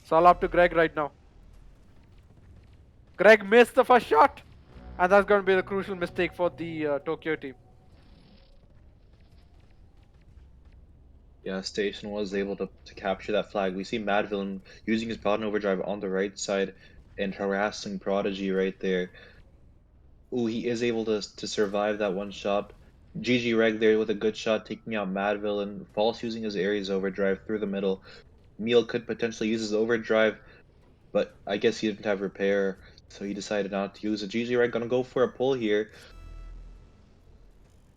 Speaker 1: It's all up to Greg right now. Greg missed the first shot. And that's going to be the crucial mistake for the Tokyo team.
Speaker 2: Yeah, Station was able to capture that flag. We see Mad Villain using his Paladin Overdrive on the right side and harassing Prodigy right there. Ooh, he is able to survive that one shot. GG Reg there with a good shot, taking out Mad Villain. False using his Ares Overdrive through the middle. Meal could potentially use his Overdrive, but I guess he didn't have repair, so he decided not to use it. GG Reg gonna go for a pull here,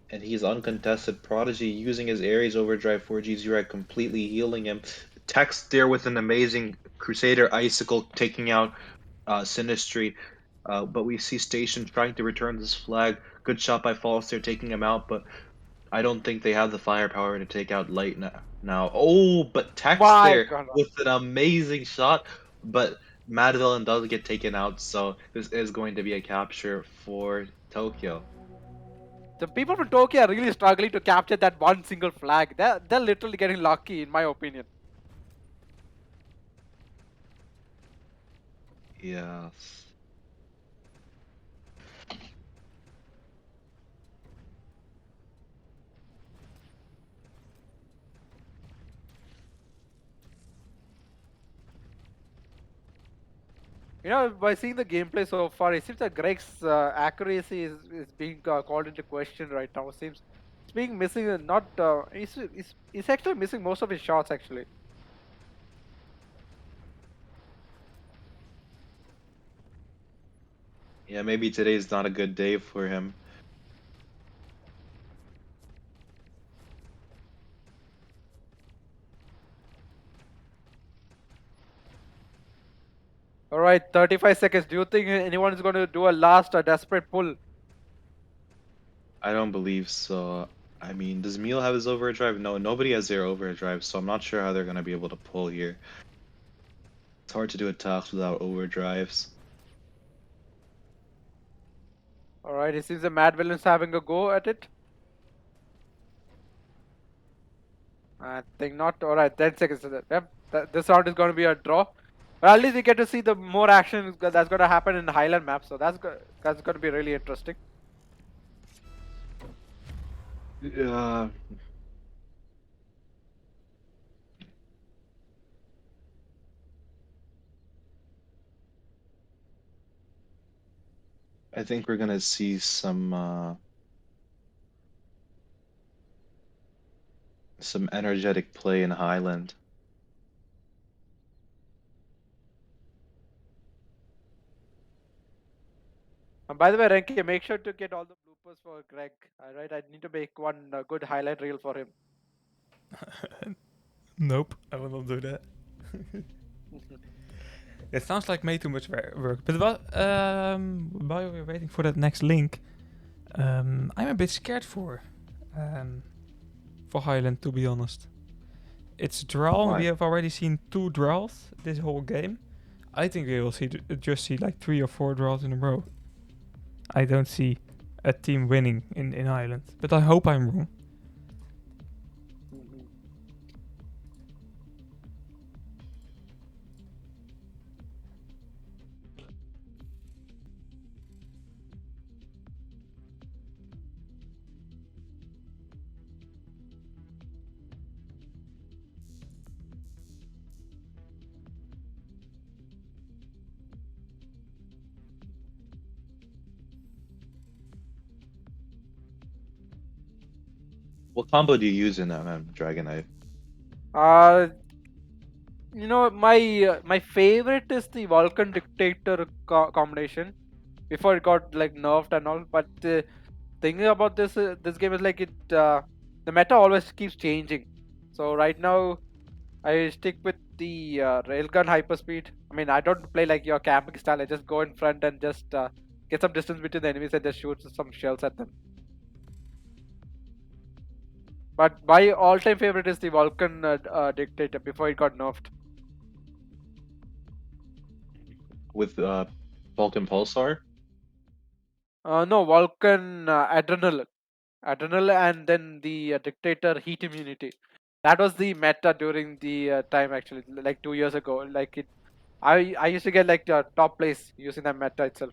Speaker 2: and he's uncontested. Prodigy using his Ares Overdrive for GG Reg, completely healing him. Tex there with an amazing Crusader Icicle taking out Sinistry. But we see Station trying to return this flag. Good shot by False there, taking him out, but I don't think they have the firepower to take out Light now. Oh, but Tex
Speaker 1: My
Speaker 2: there
Speaker 1: God.
Speaker 2: with an amazing shot, but Mad Villain does get taken out, so this is going to be a capture for Tokyo.
Speaker 1: The people from Tokyo are really struggling to capture that one single flag. They're literally getting lucky, in my opinion.
Speaker 2: Yes.
Speaker 1: You know, by seeing the gameplay so far, it seems that Greg's accuracy is being called into question right now. It seems it's being missing. Not he's actually missing most of his shots actually.
Speaker 2: Yeah, maybe today's not a good day for him.
Speaker 1: All right, 35 seconds. Do you think anyone is going to do a last desperate pull?
Speaker 2: I don't believe so. I mean, does Meal have his overdrive? No, nobody has their overdrive, so I'm not sure how they're going to be able to pull here. It's hard to do attacks without overdrives.
Speaker 1: All right, it seems the Mad Villain's having a go at it. I think not. All right, 10 seconds. Yep, this round is going to be a draw. But at least we get to see the more action that's going to happen in the Highland map. So that's going to be really interesting.
Speaker 2: Yeah. I think we're gonna see some energetic play in Highland.
Speaker 1: And by the way, Renki, make sure to get all the bloopers for Greg. All right, I need to make one good highlight reel for him.
Speaker 3: Nope, I will not do that. It sounds like way too much work. But while we're waiting for that next link, I'm a bit scared for Highland, to be honest. It's a draw.
Speaker 2: Why?
Speaker 3: We have already seen 2 draws this whole game. I think we will just see like 3 or 4 draws in a row. I don't see a team winning in Ireland, but I hope I'm wrong.
Speaker 2: What combo do you use in Dragon Knight?
Speaker 1: Uh, you know, my favorite is the Vulcan Dictator combination. Before it got like nerfed and all, but thinking about this game is like the meta always keeps changing. So right now I stick with the railgun hyperspeed. I mean, I don't play like your camping style. I just go in front and just get some distance between the enemies and just shoot some shells at them. But my all-time favorite is the Vulcan Dictator before it got nerfed.
Speaker 2: With Vulcan Pulsar?
Speaker 1: No, Vulcan Adrenal. Adrenal and then the Dictator Heat Immunity. That was the meta during the time actually, like 2 years ago. Like I used to get like top place using that meta itself.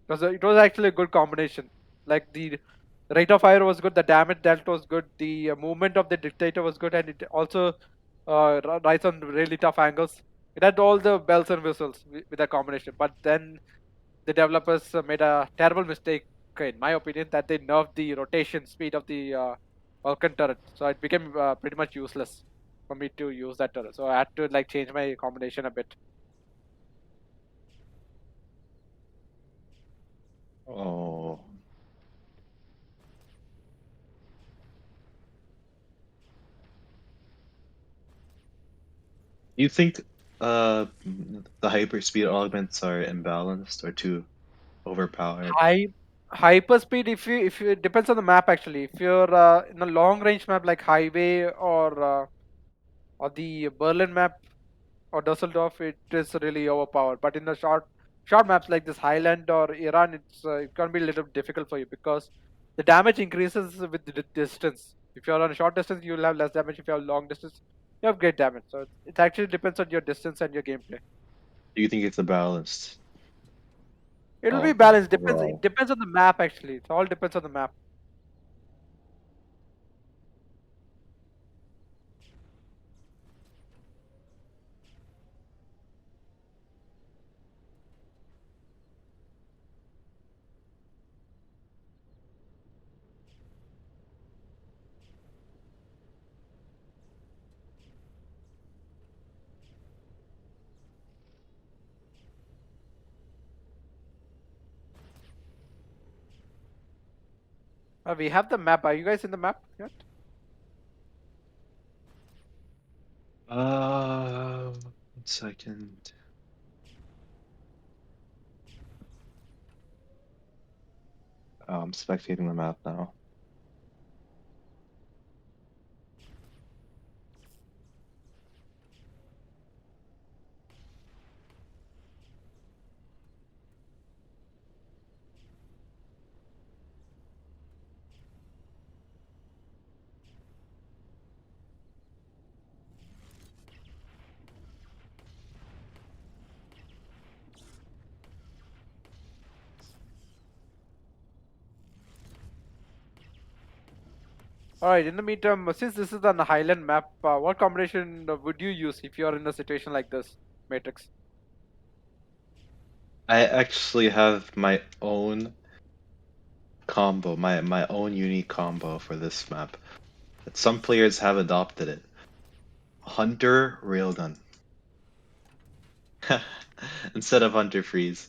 Speaker 1: It was actually a good combination. Like the rate of fire was good, the damage dealt was good, the movement of the dictator was good, and it also rides on really tough angles. It had all the bells and whistles with that combination. But then the developers made a terrible mistake, in my opinion, that they nerfed the rotation speed of the Vulcan turret, so it became pretty much useless for me to use that turret. So I had to like change my combination a bit.
Speaker 2: Oh. You think the hyperspeed augments are imbalanced or too overpowered?
Speaker 1: High hyperspeed, if you it depends on the map actually. If you're in a long range map like highway or the Berlin map or Dusseldorf, it is really overpowered. But in the short maps like this Highland or Iran, it can be a little difficult for you because the damage increases with the distance. If you're on a short distance, you'll have less damage. If you have long distance, you have great damage. So it actually depends on your distance and your gameplay.
Speaker 2: Do you think it's a balanced
Speaker 1: It'll be
Speaker 2: augment
Speaker 1: balanced. Depends. It
Speaker 2: overall?
Speaker 1: depends on the map actually. It all depends on the map. We have the map. Are you guys in the map yet?
Speaker 2: One second. Oh, I'm spectating the map now.
Speaker 1: All right. In the meantime, since this is an Highland map, what combination would you use if you are in a situation like this, Matrix?
Speaker 2: I actually have my own combo, my own unique combo for this map. Some players have adopted it. Hunter Railgun. Instead of Hunter Freeze.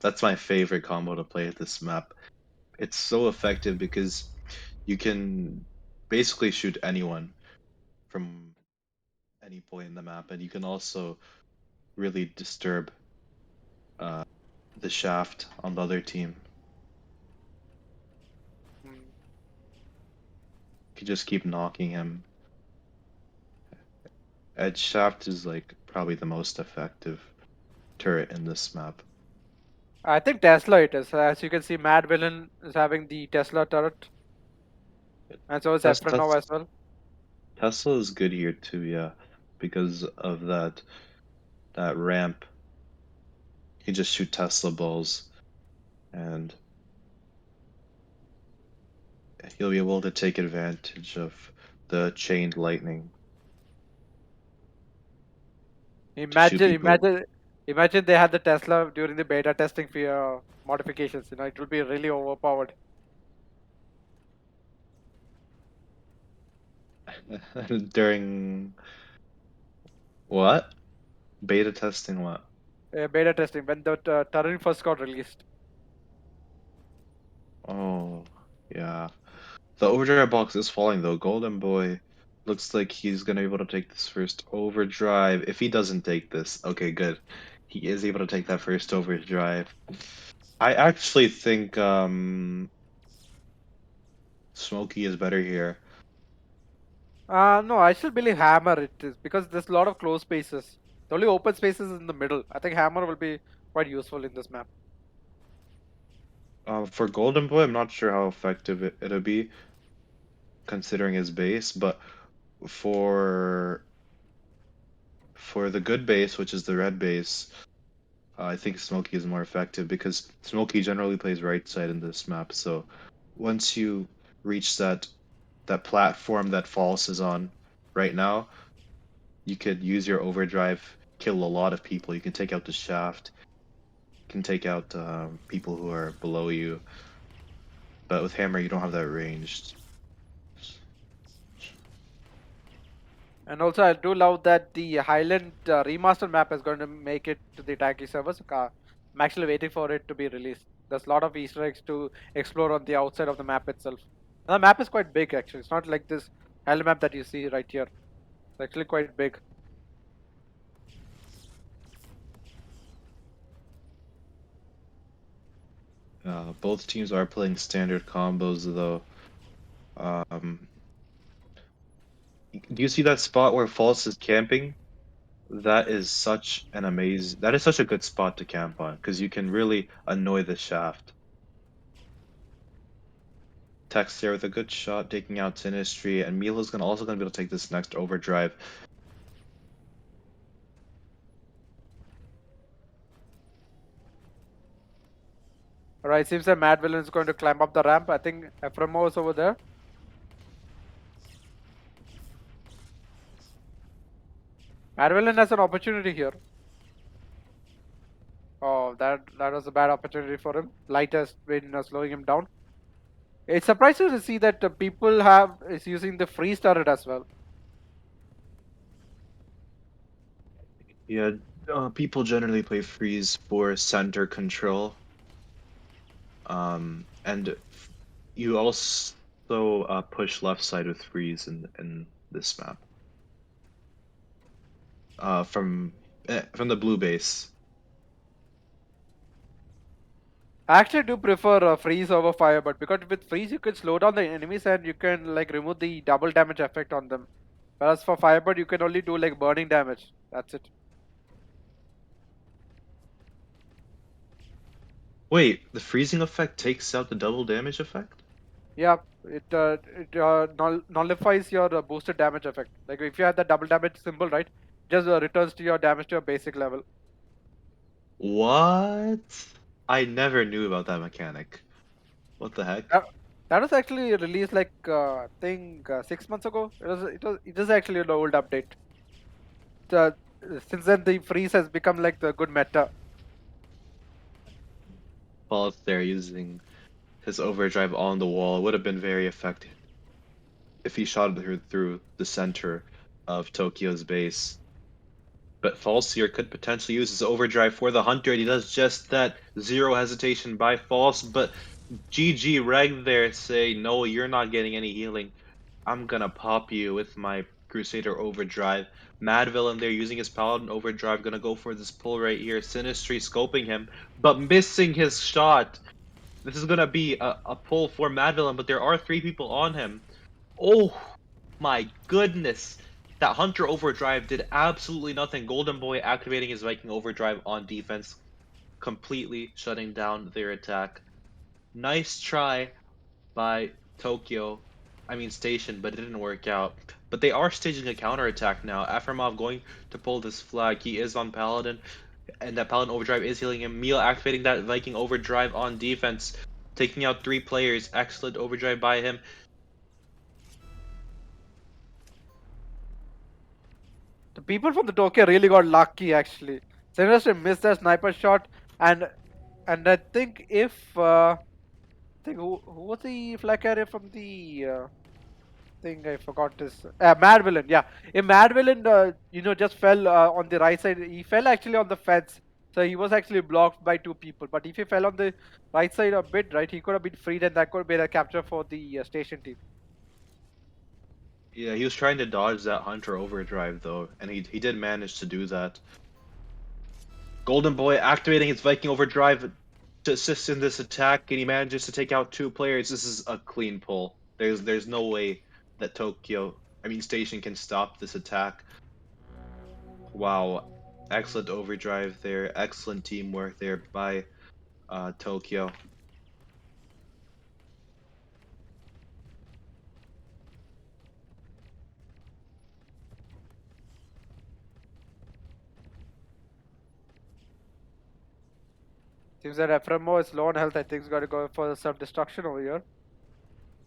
Speaker 2: That's my favorite combo to play at this map. It's so effective because you can basically shoot anyone from any point in the map, and you can also really disturb uh, the shaft on the other team.
Speaker 1: Hmm.
Speaker 2: You can just keep knocking him. Edge shaft is like probably the most effective turret in this map.
Speaker 1: I think Tesla it is. As you can see, Mad Villain is having the Tesla turret, and so is
Speaker 2: Tes-
Speaker 1: Efrenov
Speaker 2: Tes-
Speaker 1: as well.
Speaker 2: Tesla is good here too, yeah, because of that ramp. You can just shoot Tesla balls, and he'll be able to take advantage of the chained lightning to shoot
Speaker 1: Imagine,
Speaker 2: people.
Speaker 1: imagine, imagine they had the Tesla during the beta testing for modifications. It would be really overpowered.
Speaker 2: During what? Beta testing what?
Speaker 1: Beta testing when the turret first got released.
Speaker 2: Oh, yeah. The overdrive box is falling though. Golden Boy looks like he's gonna be able to take this first overdrive. If he doesn't take this, okay, good. He is able to take that first overdrive. I actually think Smokey is better here.
Speaker 1: No, I still believe Hammer it is because there's a lot of closed spaces. The only open spaces is in the middle. I think Hammer will be quite useful in this map.
Speaker 2: For Golden Boy, I'm not sure how effective it'll be considering his base, but for for the good base, which is the red base, I think Smokey is more effective because Smokey generally plays right side in this map. So once you reach that platform that False is on right now, you could use your overdrive, kill a lot of people. You can take out the shaft, you can take out people who are below you. But with Hammer, you don't have that range.
Speaker 1: And also, I do love that the Highland remaster map is going to make it to the Taki servers. I'm actually waiting for it to be released. There's a lot of Easter eggs to explore on the outside of the map itself. And the map is quite big, actually. It's not like this Highland map that you see right here. It's actually quite big.
Speaker 2: Both teams are playing standard combos though. Do you see that spot where False is camping? That is such a good spot to camp on because you can really annoy the shaft. Tex there with a good shot, taking out Sinistry, and Milo's also gonna be able to take this next overdrive.
Speaker 1: Alright, seems that Mad Villain is going to climb up the ramp. I think Ephraimo is over there. Mad Villain has an opportunity here. Oh, that was a bad opportunity for him. Light has been slowing him down. It's surprising to see that people is using the freeze turret as well.
Speaker 2: Yeah, people generally play freeze for center control. And you also push left side with freeze in this map. From the blue base.
Speaker 1: I actually do prefer freeze over fire, but because with freeze you can slow down the enemies and you can like remove the double damage effect on them. Whereas for Firebird you can only do like burning damage. That's it.
Speaker 2: Wait, the freezing effect takes out the double damage effect?
Speaker 1: Yeah, it nullifies your boosted damage effect. Like if you have the double damage symbol, right, just returns to your damage to your basic level.
Speaker 2: What? I never knew about that mechanic. What the heck?
Speaker 1: That was actually released like I think 6 months ago. It is actually an old update. Uh, since then the freeze has become like the good meta.
Speaker 2: False there using his overdrive on the wall would have been very effective if he shot it through the center of Tokyo's base. But Falsier could potentially use his overdrive for the Hunter, and he does just that. Zero hesitation by False, but GG Reg there say, no, you're not getting any healing. I'm gonna pop you with my Crusader overdrive. Mad Villain there using his Paladin overdrive, gonna go for this pull right here. Sinistry scoping him, but missing his shot. This is gonna be a pull for Mad Villain, but there are 3 people on him. Oh my goodness. That Hunter overdrive did absolutely nothing. Golden Boy activating his Viking overdrive on defense, completely shutting down their attack. Nice try by Station, but it didn't work out. But they are staging a counterattack now. Afromov going to pull this flag. He is on Paladin, and that Paladin overdrive is healing him. Meal activating that Viking overdrive on defense, taking out 3 players. Excellent overdrive by him.
Speaker 1: The people from the Tokyo really got lucky actually. Sinister missed that sniper shot, and I think if I think who was the flag carrier from the thing I forgot this Mad Villain. Yeah, a Mad Villain just fell on the right side. He fell actually on the fence, so he was actually blocked by 2 people. But if he fell on the right side a bit, right, he could have been freed, and that could have been a capture for the station team.
Speaker 2: Yeah, he was trying to dodge that Hunter overdrive though, and he did manage to do that. Golden Boy activating his Viking overdrive to assist in this attack, and he manages to take out 2 players. This is a clean pull. There's no way that Station can stop this attack. Wow, excellent overdrive there, excellent teamwork there by Tokyo.
Speaker 1: Seems that Efremo is low on health. I think he's got to go for self-destruction over here.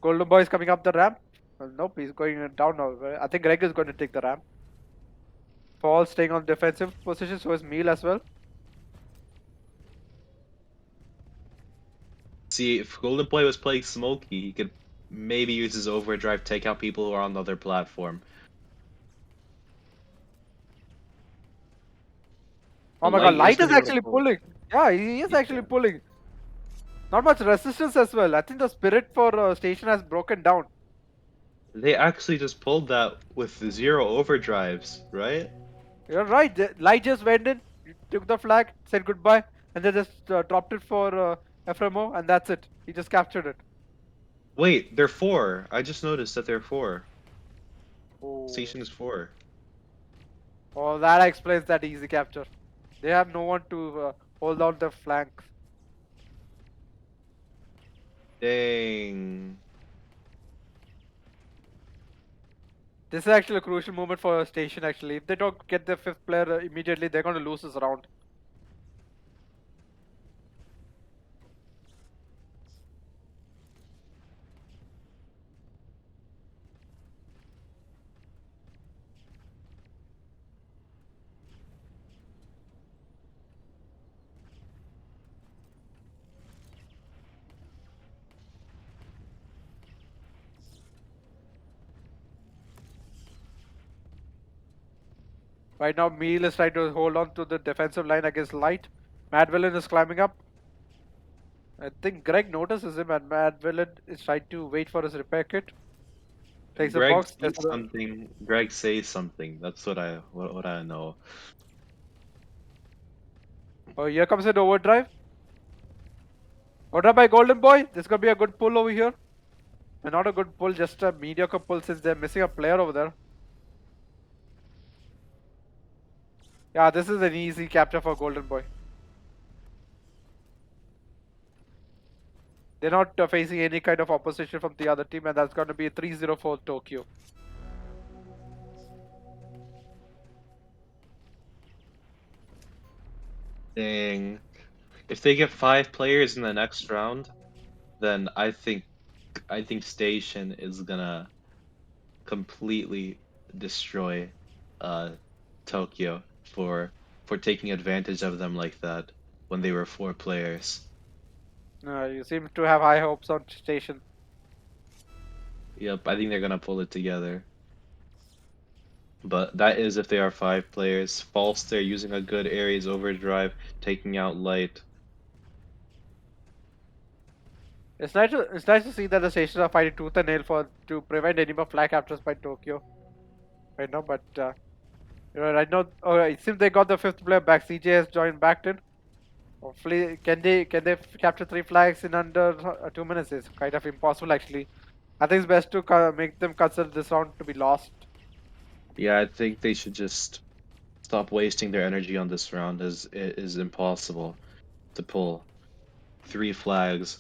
Speaker 1: Golden Boy is coming up the ramp. Well, nope, he's going down now. I think Greg is going to take the ramp. Paul staying on defensive position, so is Meal as well.
Speaker 2: See, if Golden Boy was playing Smokey, he could maybe use his overdrive, take out people who are on the other platform.
Speaker 1: Oh my god, Light is actually pulling. Yeah, he is actually pulling. Not much resistance as well. I think the spirit for Station has broken down.
Speaker 2: They actually just pulled that with 0 overdrives, right?
Speaker 1: You're right. Light just went in, took the flag, said goodbye, and they just dropped it for Efremo, and that's it. He just captured it.
Speaker 2: Wait, they're 4. I just noticed that they're 4.
Speaker 1: Oh.
Speaker 2: Station is 4.
Speaker 1: Oh, that explains that easy capture. They have no one to hold on the flanks.
Speaker 2: Dang.
Speaker 1: This is actually a crucial moment for Station, actually. If they don't get the 5th player immediately, they're going to lose this round. Right now, Meal is trying to hold on to the defensive line against Light. Mad Villain is climbing up. I think Greg notices him, and Mad Villain is trying to wait for his repair kit. Takes
Speaker 2: Greg
Speaker 1: the box.
Speaker 2: sees something. Greg says something. That's what I know.
Speaker 1: Oh, here comes an overdrive. Ordered by Golden Boy. This is gonna be a good pull over here. And not a good pull, just a mediocre pull since they're missing a player over there. Yeah, this is an easy capture for Golden Boy. They're not facing any kind of opposition from the other team, and that's going to be 3-0 for Tokyo.
Speaker 2: Dang. If they get 5 players in the next round, then I think Station is gonna completely destroy Tokyo for taking advantage of them like that when they were 4 players.
Speaker 1: You seem to have high hopes on Station.
Speaker 2: Yep, I think they're gonna pull it together. But that is if they are 5 players. False, they're using a good Ares overdrive, taking out Light.
Speaker 1: It's nice to see that the stations are fighting tooth and nail to prevent any more flag captures by Tokyo. Right now, but right now, it seems they got the 5th player back. CJ has joined back in. Hopefully, can they capture 3 flags in under 2 minutes? It's kind of impossible actually. I think it's best to make them consider this round to be lost.
Speaker 2: Yeah, I think they should just stop wasting their energy on this round, as it is impossible to pull 3 flags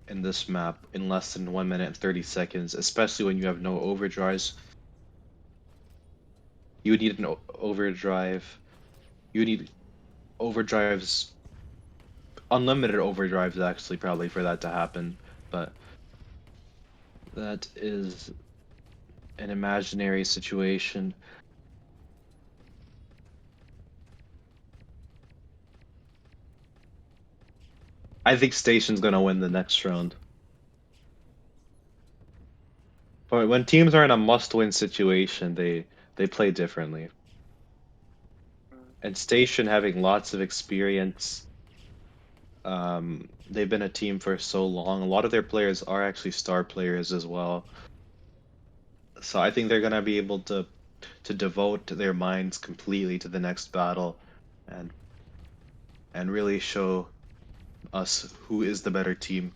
Speaker 2: in this map in less than 1 minute and 30 seconds, especially when you have no overdrives. You would need an overdrive. You need overdrives, unlimited overdrives actually, probably, for that to happen, but that is an imaginary situation. I think Station's gonna win the next round. But when teams are in a must-win situation, they play differently. And Station, having lots of experience, they've been a team for so long. A lot of their players are actually star players as well. So I think they're gonna be able to devote their minds completely to the next battle, and really show us who is the better team.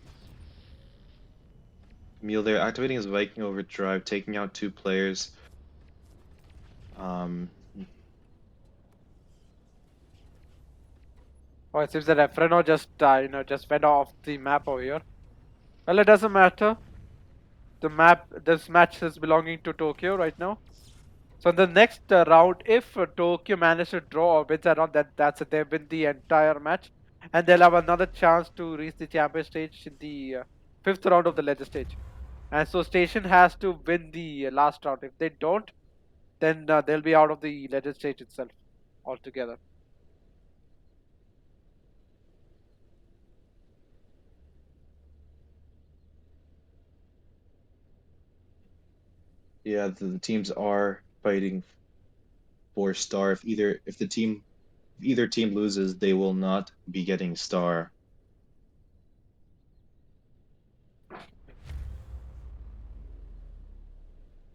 Speaker 2: Emil there activating his Viking overdrive, taking out 2 players.
Speaker 1: Oh, it seems that Efreno just just went off the map over here. Well, it doesn't matter. This match is belonging to Tokyo right now. So in the next round, if Tokyo manages to draw or wins that round, that's it. They win the entire match. and they'll have another chance to reach the champion stage in the fifth round of the legend stage. And so Station has to win the last round. If they don't, then they'll be out of the legend stage itself altogether.
Speaker 2: Yeah, the teams are fighting for star. If either team loses, they will not be getting star.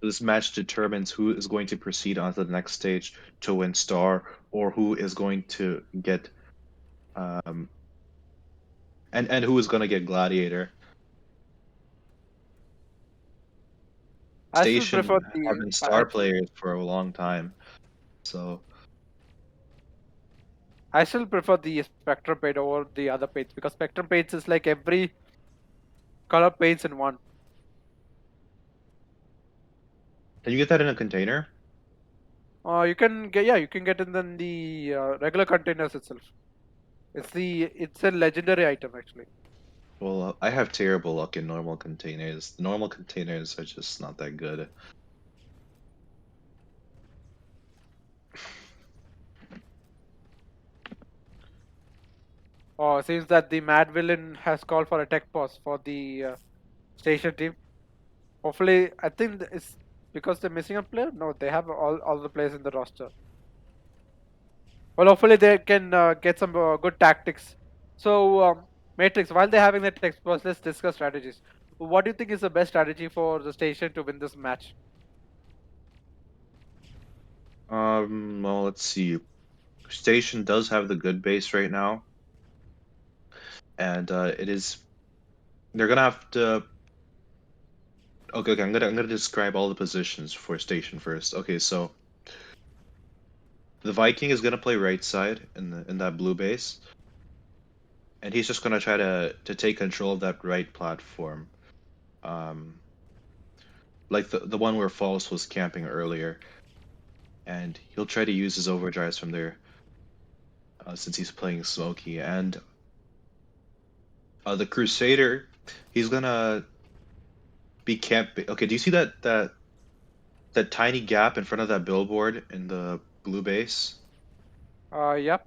Speaker 2: This match determines who is going to proceed on to the next stage to win star, or who is going to get um and who is going to get gladiator.
Speaker 1: I still
Speaker 2: Station
Speaker 1: prefer
Speaker 2: have
Speaker 1: the
Speaker 2: been star players for a long time, so
Speaker 1: I still prefer the Spectrum paint over the other paints because Spectrum paints is like every color paints in one.
Speaker 2: can you get that in a container?
Speaker 1: You can get, yeah, you can get in the regular containers itself. It's a legendary item actually.
Speaker 2: Well, I have terrible luck in normal containers. The normal containers are just not that good.
Speaker 1: Oh, it seems that the Mad Villain has called for a tech pause for the Station team. Hopefully, I think it's because they're missing a player. No, they have all the players in the roster. Well, hopefully they can get some good tactics. So, Matrix, while they're having the tech pause, let's discuss strategies. What do you think is the best strategy for the Station to win this match?
Speaker 2: Well, let's see. Station does have the good base right now, and it is. They're gonna have to. Okay, I'm gonna describe all the positions for Station first. Okay, so the Viking is gonna play right side in that blue base, and he's just gonna try to take control of that right platform. Um, like the one where False was camping earlier, and he'll try to use his overdrives from there, since he's playing Smokey. And the Crusader, he's gonna be camping. Okay, do you see that tiny gap in front of that billboard in the blue base?
Speaker 1: Yep.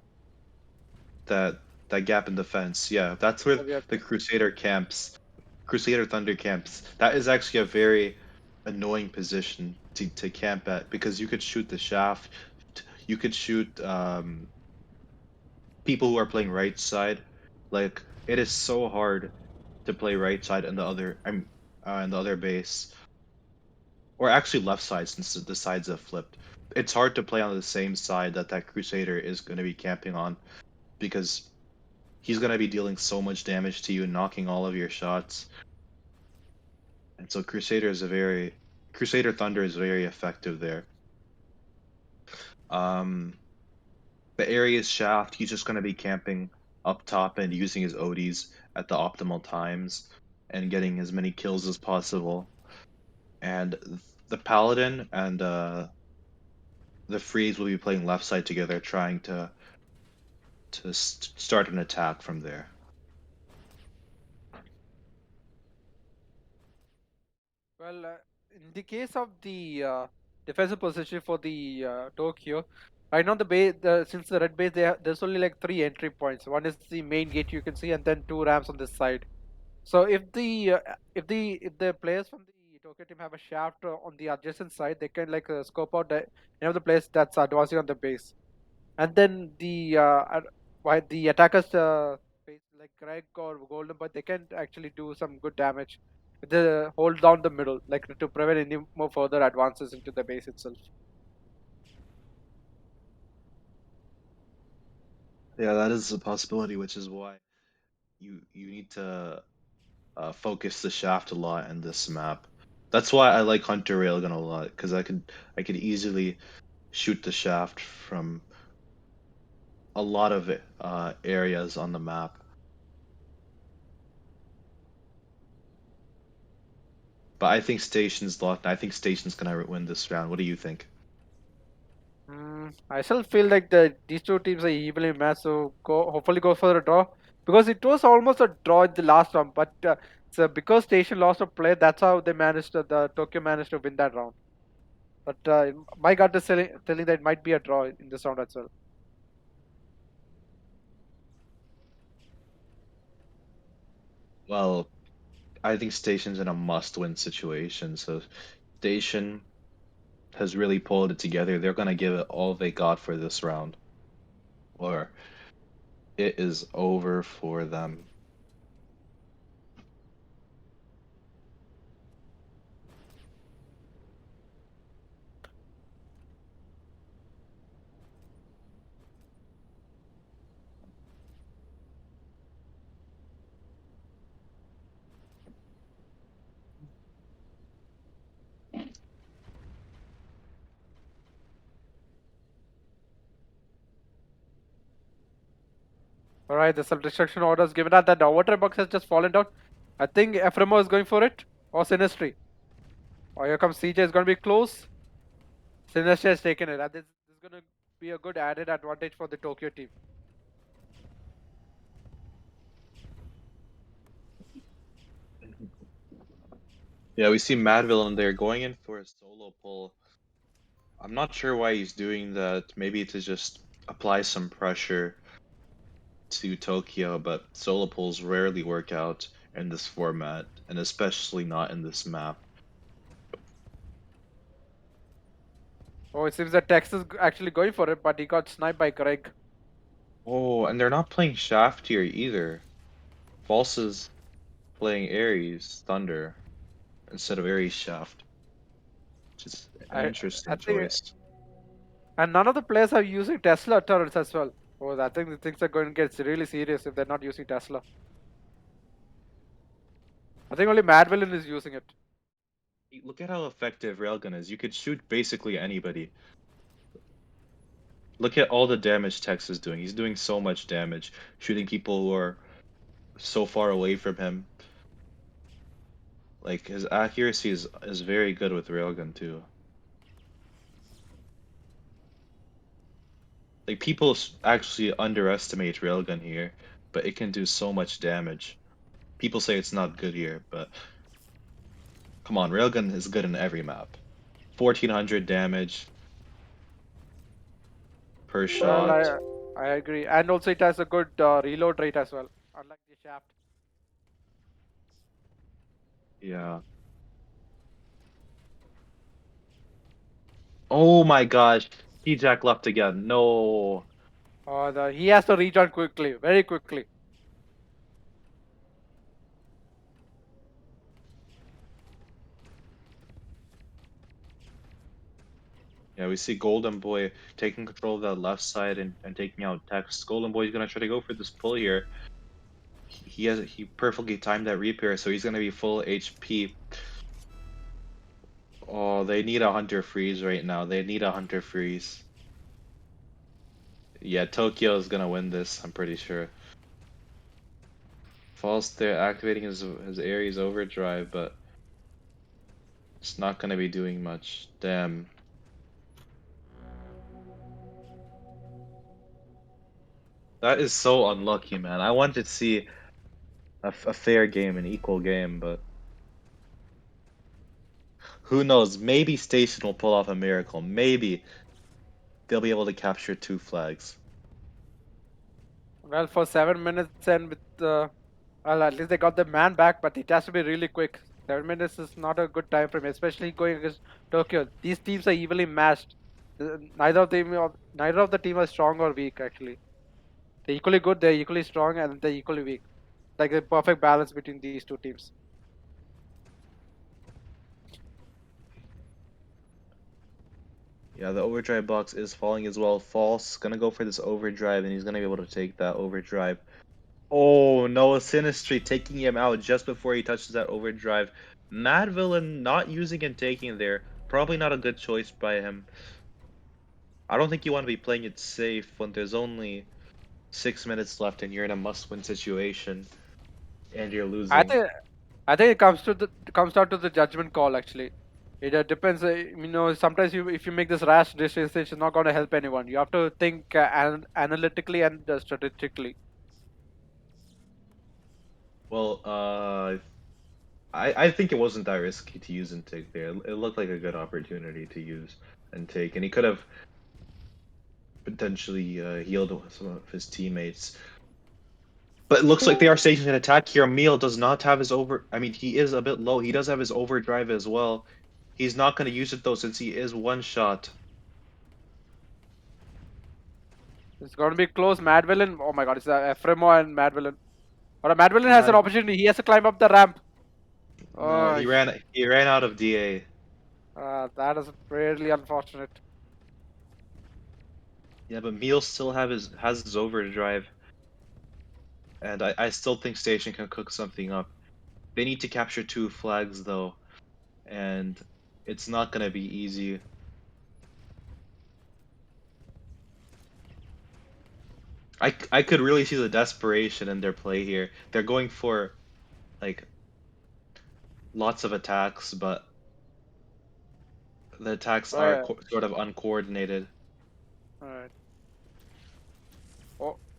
Speaker 2: That that gap in the fence. Yeah, that's where
Speaker 1: Yep.
Speaker 2: the Crusader camps. Crusader Thunder camps. That is actually a very annoying position to camp at because you could shoot the shaft. You could shoot people who are playing right side. Like it is so hard to play right side in the other in the other base, or actually left side since the sides have flipped. It's hard to play on the same side that Crusader is going to be camping on because he's going to be dealing so much damage to you and knocking all of your shots. And so Crusader Thunder is very effective there. Um, the Ares Shaft, he's just going to be camping up top and using his ODs at the optimal times and getting as many kills as possible. And the Paladin and the Freeze will be playing left side together, trying to start an attack from there.
Speaker 1: Well, in the case of the defensive position for the Tokyo, right now since the red base, there's only like three entry points. One is the main gate you can see, and then two ramps on this side. So if the players from the Tokyo team have a shaft on the adjacent side, they can like scope out the place that's advancing on the base, and then why the attackers like Greg or Golden Boy, they can actually do some good damage if they hold down the middle, like to prevent any more further advances into the base itself.
Speaker 2: Yeah, that is a possibility, which is why you need to focus the shaft a lot in this map. That's why I like Hunter Railgun a lot because I could easily shoot the shaft from a lot of areas on the map. But I think Station's locked. I think Station's gonna win this round. What do you think?
Speaker 1: I still feel like these two teams are evenly matched, so hopefully go for a draw because it was almost a draw in the last round, but so because Station lost a play, that's how they managed the Tokyo managed to win that round. But my gut is telling that it might be a draw in this round as well.
Speaker 2: Well, I think Station's in a must-win situation. So Station has really pulled it together. They're gonna give it all they got for this round, or it is over for them.
Speaker 1: All right, there's some destruction orders given out that the water box has just fallen down. I think Efremo is going for it or Sinistry. Oh, here comes CJ. Is going to be close. Sinistry has taken it. And this is going to be a good added advantage for the Tokyo team.
Speaker 2: Yeah, we see Madville in there going in for a solo pull. I'm not sure why he's doing that. Maybe to just apply some pressure to Tokyo, but solo pulls rarely work out in this format, and especially not in this map.
Speaker 1: Oh, it seems that Tex is actually going for it, but he got sniped by Greg.
Speaker 2: Oh, and they're not playing Shaft here either. False is playing Ares Thunder instead of Ares Shaft, which is an
Speaker 1: I
Speaker 2: interesting
Speaker 1: think,
Speaker 2: choice.
Speaker 1: and none of the players are using Tesla turrets as well. Oh, I think the things are going to get really serious if they're not using Tesla. I think only Mad Villain is using it.
Speaker 2: Look at how effective Railgun is. You could shoot basically anybody. Look at all the damage Tex is doing. He's doing so much damage, shooting people who are so far away from him. Like his accuracy is very good with Railgun too. Like people actually underestimate Railgun here, but it can do so much damage. People say it's not good here, but come on, Railgun is good in every map. 1400 damage per
Speaker 1: Well,
Speaker 2: shot.
Speaker 1: I agree, and also it has a good reload rate as well, unlike the Shaft.
Speaker 2: Yeah. Oh my gosh. T-Jack left again. No.
Speaker 1: He has to rejoin quickly, very quickly.
Speaker 2: Yeah, we see Golden Boy taking control of that left side and taking out Tex. Golden Boy's gonna try to go for this pull here. He perfectly timed that repair, so he's gonna be full HP. Oh, they need a Hunter Freeze right now. They need a Hunter Freeze. Yeah, Tokyo is gonna win this, I'm pretty sure. False there activating his Ares overdrive, but it's not gonna be doing much. Damn. That is so unlucky, man. I wanted to see a fair game, an equal game, but who knows? Maybe Station will pull off a miracle. Maybe they'll be able to capture 2 flags.
Speaker 1: Well, for 7 minutes and with well, at least they got the man back, but it has to be really quick. 7 minutes is not a good time frame, especially going against Tokyo. These teams are evenly matched. Neither of the team are strong or weak actually. They're equally good, they're equally strong, and they're equally weak. Like a perfect balance between these two teams.
Speaker 2: Yeah, the overdrive box is falling as well. False gonna go for this overdrive, and he's gonna be able to take that overdrive. Oh no, Sinistry taking him out just before he touches that overdrive. Mad Villain not using and taking there. Probably not a good choice by him. I don't think you want to be playing it safe when there's only 6 minutes left and you're in a must-win situation and you're
Speaker 1: I
Speaker 2: losing.
Speaker 1: think I think it comes down to the judgment call actually. It depends. Sometimes if you make this rash decision, it's not going to help anyone. You have to think analytically and strategically.
Speaker 2: Well, I think it wasn't that risky to use and take there. It looked like a good opportunity to use and take, and he could have potentially healed some of his teammates. But it looks like they are staging an attack here. Emil does not have his over. I mean, he is a bit low. He does have his overdrive as well. He's not going to use it though, since he is one shot.
Speaker 1: It's going to be close. Mad Villain. Oh my God! It's Efremo and Mad Villain. Or Mad Villain has an opportunity. He has to climb up the ramp.
Speaker 2: No,
Speaker 1: Oh,
Speaker 2: he ran out of DA.
Speaker 1: that is really unfortunate.
Speaker 2: Yeah, but Meal still has his overdrive, and I still think Station can cook something up. They need to capture 2 flags though, and it's not gonna be easy. I could really see the desperation in their play here. They're going for like lots of attacks, but the attacks are sort of uncoordinated.
Speaker 1: Alright.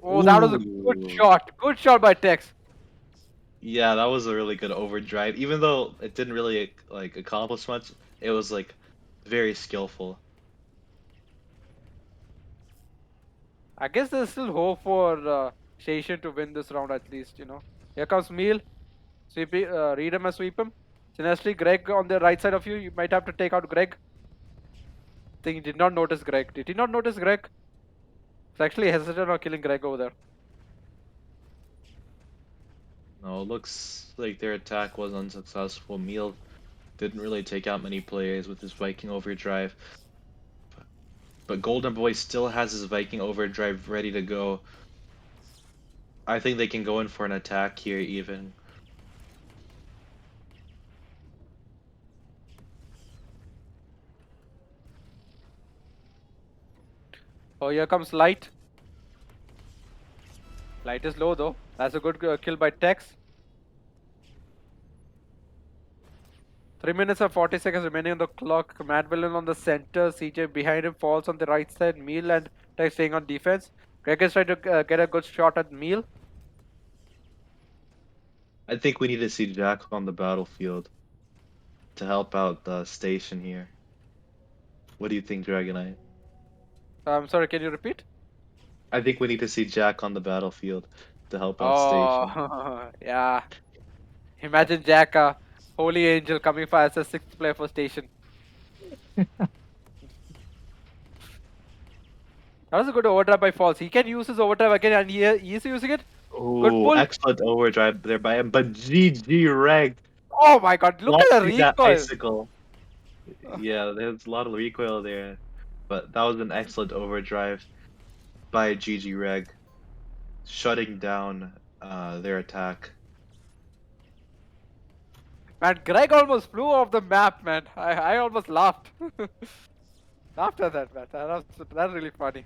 Speaker 1: Oh, that was a good
Speaker 2: Ooh.
Speaker 1: shot. Good shot by Tex.
Speaker 2: Yeah, that was a really good overdrive. Even though it didn't really like accomplish much, it was like very skillful.
Speaker 1: I guess there's still hope for Station to win this round at least. Here comes Meal. Read him and sweep him. Sinestri, Greg on the right side of you. You might have to take out Greg. I think he did not notice Greg. Did he not notice Greg? He's actually hesitant on killing Greg over there.
Speaker 2: No, it looks like their attack was unsuccessful. Meal didn't really take out many players with his Viking overdrive. But Golden Boy still has his Viking overdrive ready to go. I think they can go in for an attack here even.
Speaker 1: Oh, here comes Light. Light is low though. That's a good kill by Tex. 3 minutes and 40 seconds remaining on the clock. Mad Villain on the center. CJ behind him falls on the right side. Meal and Tex staying on defense. Greg is trying to get a good shot at Meal.
Speaker 2: I think we need to see Jack on the battlefield to help out the Station here. What do you think, Dragonite?
Speaker 1: I'm sorry, can you repeat?
Speaker 2: I think we need to see Jack on the battlefield to help out Station.
Speaker 1: Oh, yeah. Imagine Jack, Holy Angel, coming for as a 6th player for Station. That was a good overdrive by Falls. He can use his overdrive again, and he is using it. Good
Speaker 2: Oh,
Speaker 1: pull.
Speaker 2: excellent overdrive there by him, but GG Reg.
Speaker 1: Oh my God! Look at the
Speaker 2: That
Speaker 1: recoil.
Speaker 2: icicle. Yeah, there's a lot of recoil there, but that was an excellent overdrive by GG Reg, shutting down their attack.
Speaker 1: Man, Greg almost flew off the map, man. I almost laughed. Laughed at that, man. That's really funny.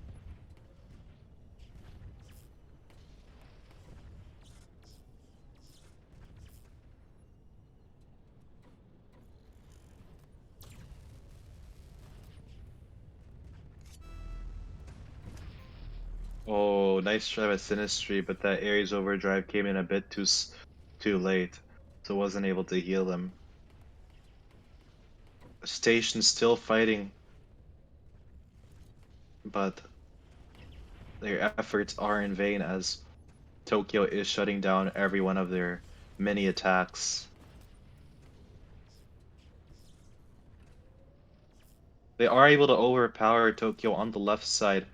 Speaker 2: Oh, nice try by Sinistry, but that Ares overdrive came in a bit too late, so wasn't able to heal them. Station still fighting, but their efforts are in vain as Tokyo is shutting down every one of their many attacks. They are able to overpower Tokyo on the left side.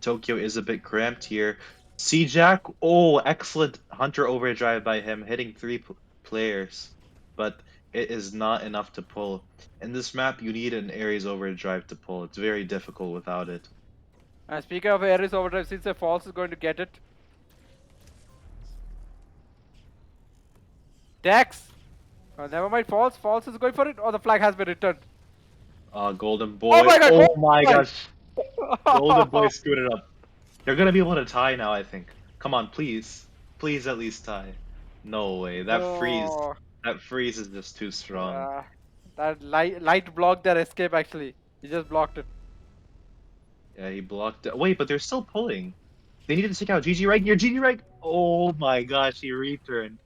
Speaker 2: Tokyo is a bit cramped here. C-Jack, oh, excellent Hunter overdrive by him, hitting 3 players, but it is not enough to pull. In this map, you need an Ares overdrive to pull. It's very difficult without it.
Speaker 1: And speaking of Ares overdrive, since the Falls is going to get it. Dex! Never mind, Falls. Falls is going for it. Oh, the flag has been returned.
Speaker 2: Golden Boy.
Speaker 1: Oh my God!
Speaker 2: Oh my gosh! Golden Boy screwed it up. They're gonna be able to tie now, I think. Come on, please. Please at least tie. No way. That freeze is just too strong.
Speaker 1: That light blocked their escape actually. He just blocked it.
Speaker 2: Yeah, he blocked it. Wait, but they're still pulling. They need to take out GG right here. GG right. Oh my gosh, he returned.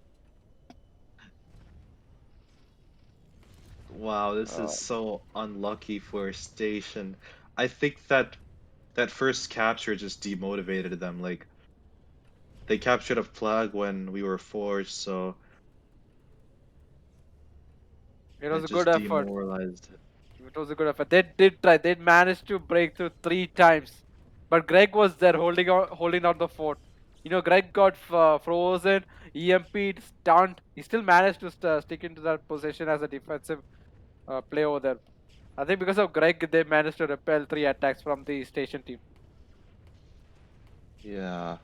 Speaker 2: Wow, this is
Speaker 1: Uh,
Speaker 2: so unlucky for Station. I think that first capture just demotivated them. Like they captured a flag when we were forced, so
Speaker 1: it was
Speaker 2: it
Speaker 1: a good
Speaker 2: just
Speaker 1: effort.
Speaker 2: demoralized.
Speaker 1: It was a good effort. They did try. They managed to break through 3 times, but Greg was there holding out the fort. Greg got frozen, EMP'd, stunned. He still managed to stick into that position as a defensive play over there. I think because of Greg, they managed to repel 3 attacks from the station team.
Speaker 2: Yeah.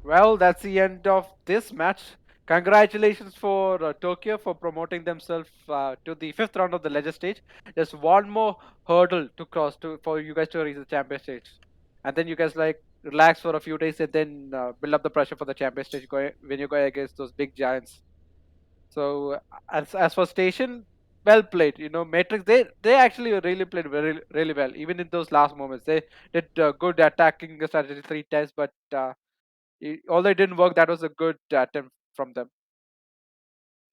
Speaker 1: Well, that's the end of this match. Congratulations for Tokyo for promoting themselves to the 5th round of the Legend stage. There's one more hurdle to cross for you guys to reach the champion stage, and then you guys relax for a few days and then build up the pressure for the champion stage when you're going against those big giants. So as for Station, well played. Matrix they actually really played very really well. Even in those last moments, they did good attacking strategy 3 times, but although it didn't work, that was a good attempt from them.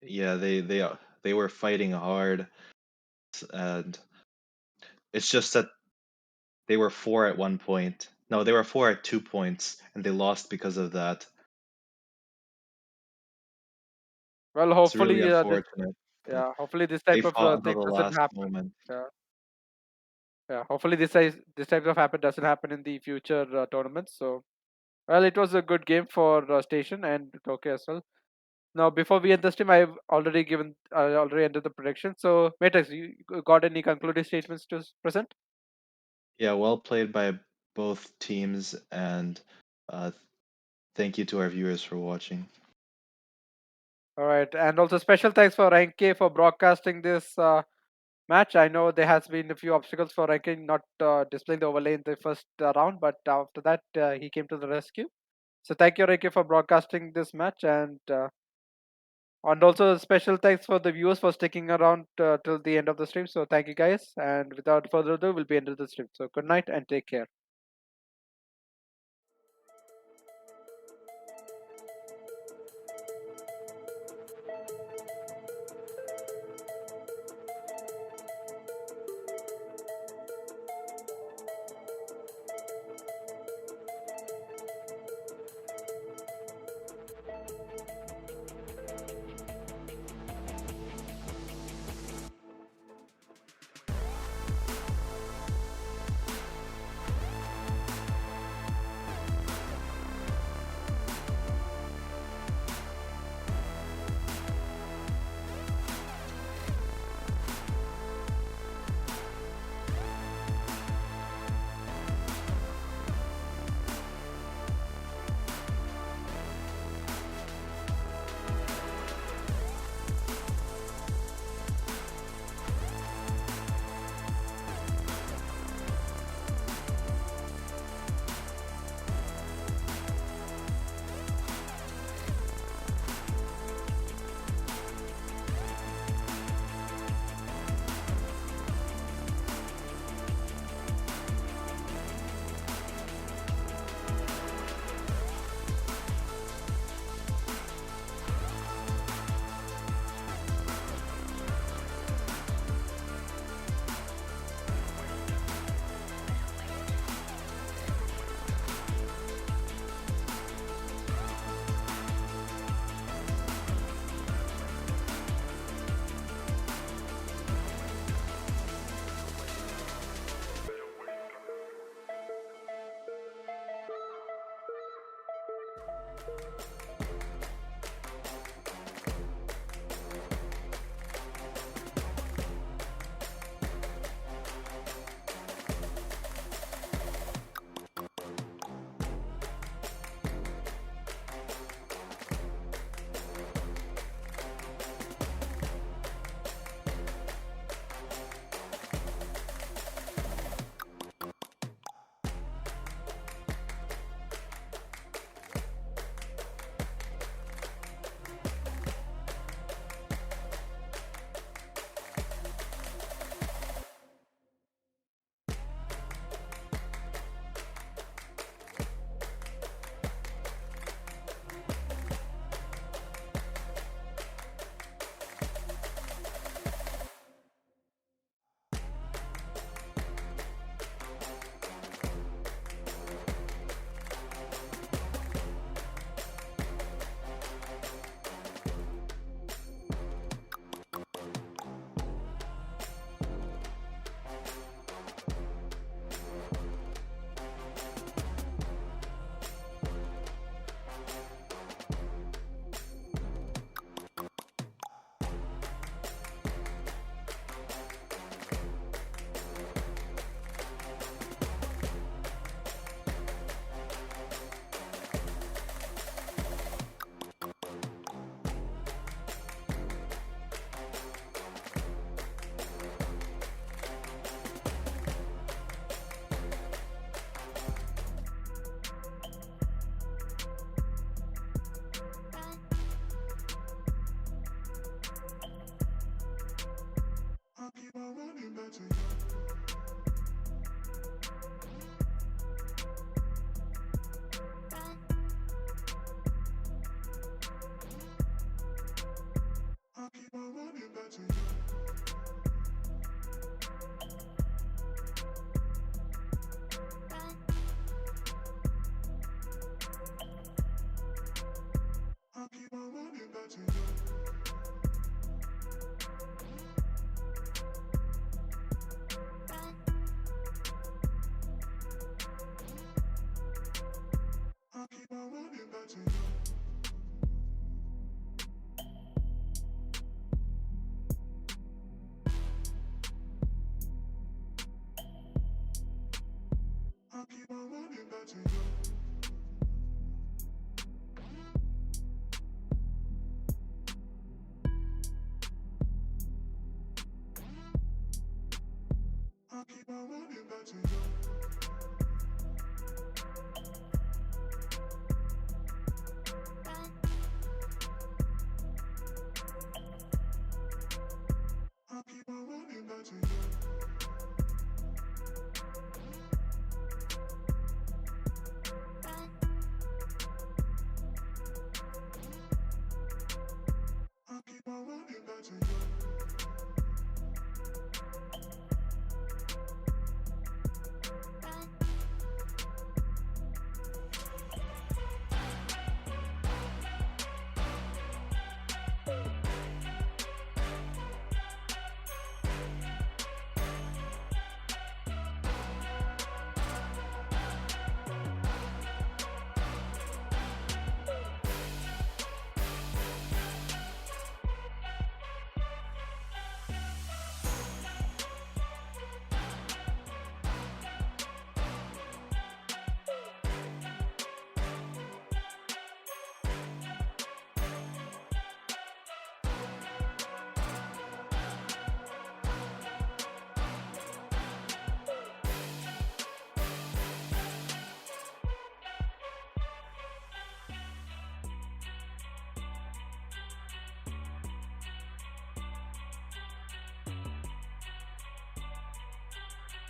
Speaker 2: Yeah, they were fighting hard, and it's just that they were four at one point. No, they were four at 2 points, and they lost because of that.
Speaker 1: Well,
Speaker 2: It's really
Speaker 1: hopefully,
Speaker 2: unfortunate. But
Speaker 1: hopefully this
Speaker 2: they
Speaker 1: type of
Speaker 2: fought until
Speaker 1: thing
Speaker 2: the
Speaker 1: doesn't
Speaker 2: last
Speaker 1: happen.
Speaker 2: moment.
Speaker 1: Yeah, yeah. Hopefully this type of happen doesn't happen in the future tournaments. So, well, it was a good game for Station and Tokyo as well. Now, before we end the stream, I already ended the prediction. So, Matrix, you got any concluding statements to present?
Speaker 2: Yeah, well played by both teams, and uh, thank you to our viewers for watching.
Speaker 1: All right, and also special thanks for Ranke for broadcasting this match. I know there has been a few obstacles for Ranke not displaying the overlay in the first round, but after that he came to the rescue. So thank you, Ranke, for broadcasting this match, and also special thanks for the viewers for sticking around till the end of the stream. So thank you guys, and without further ado, we'll be ending the stream. So good night and take care.
Speaker 4: I keep on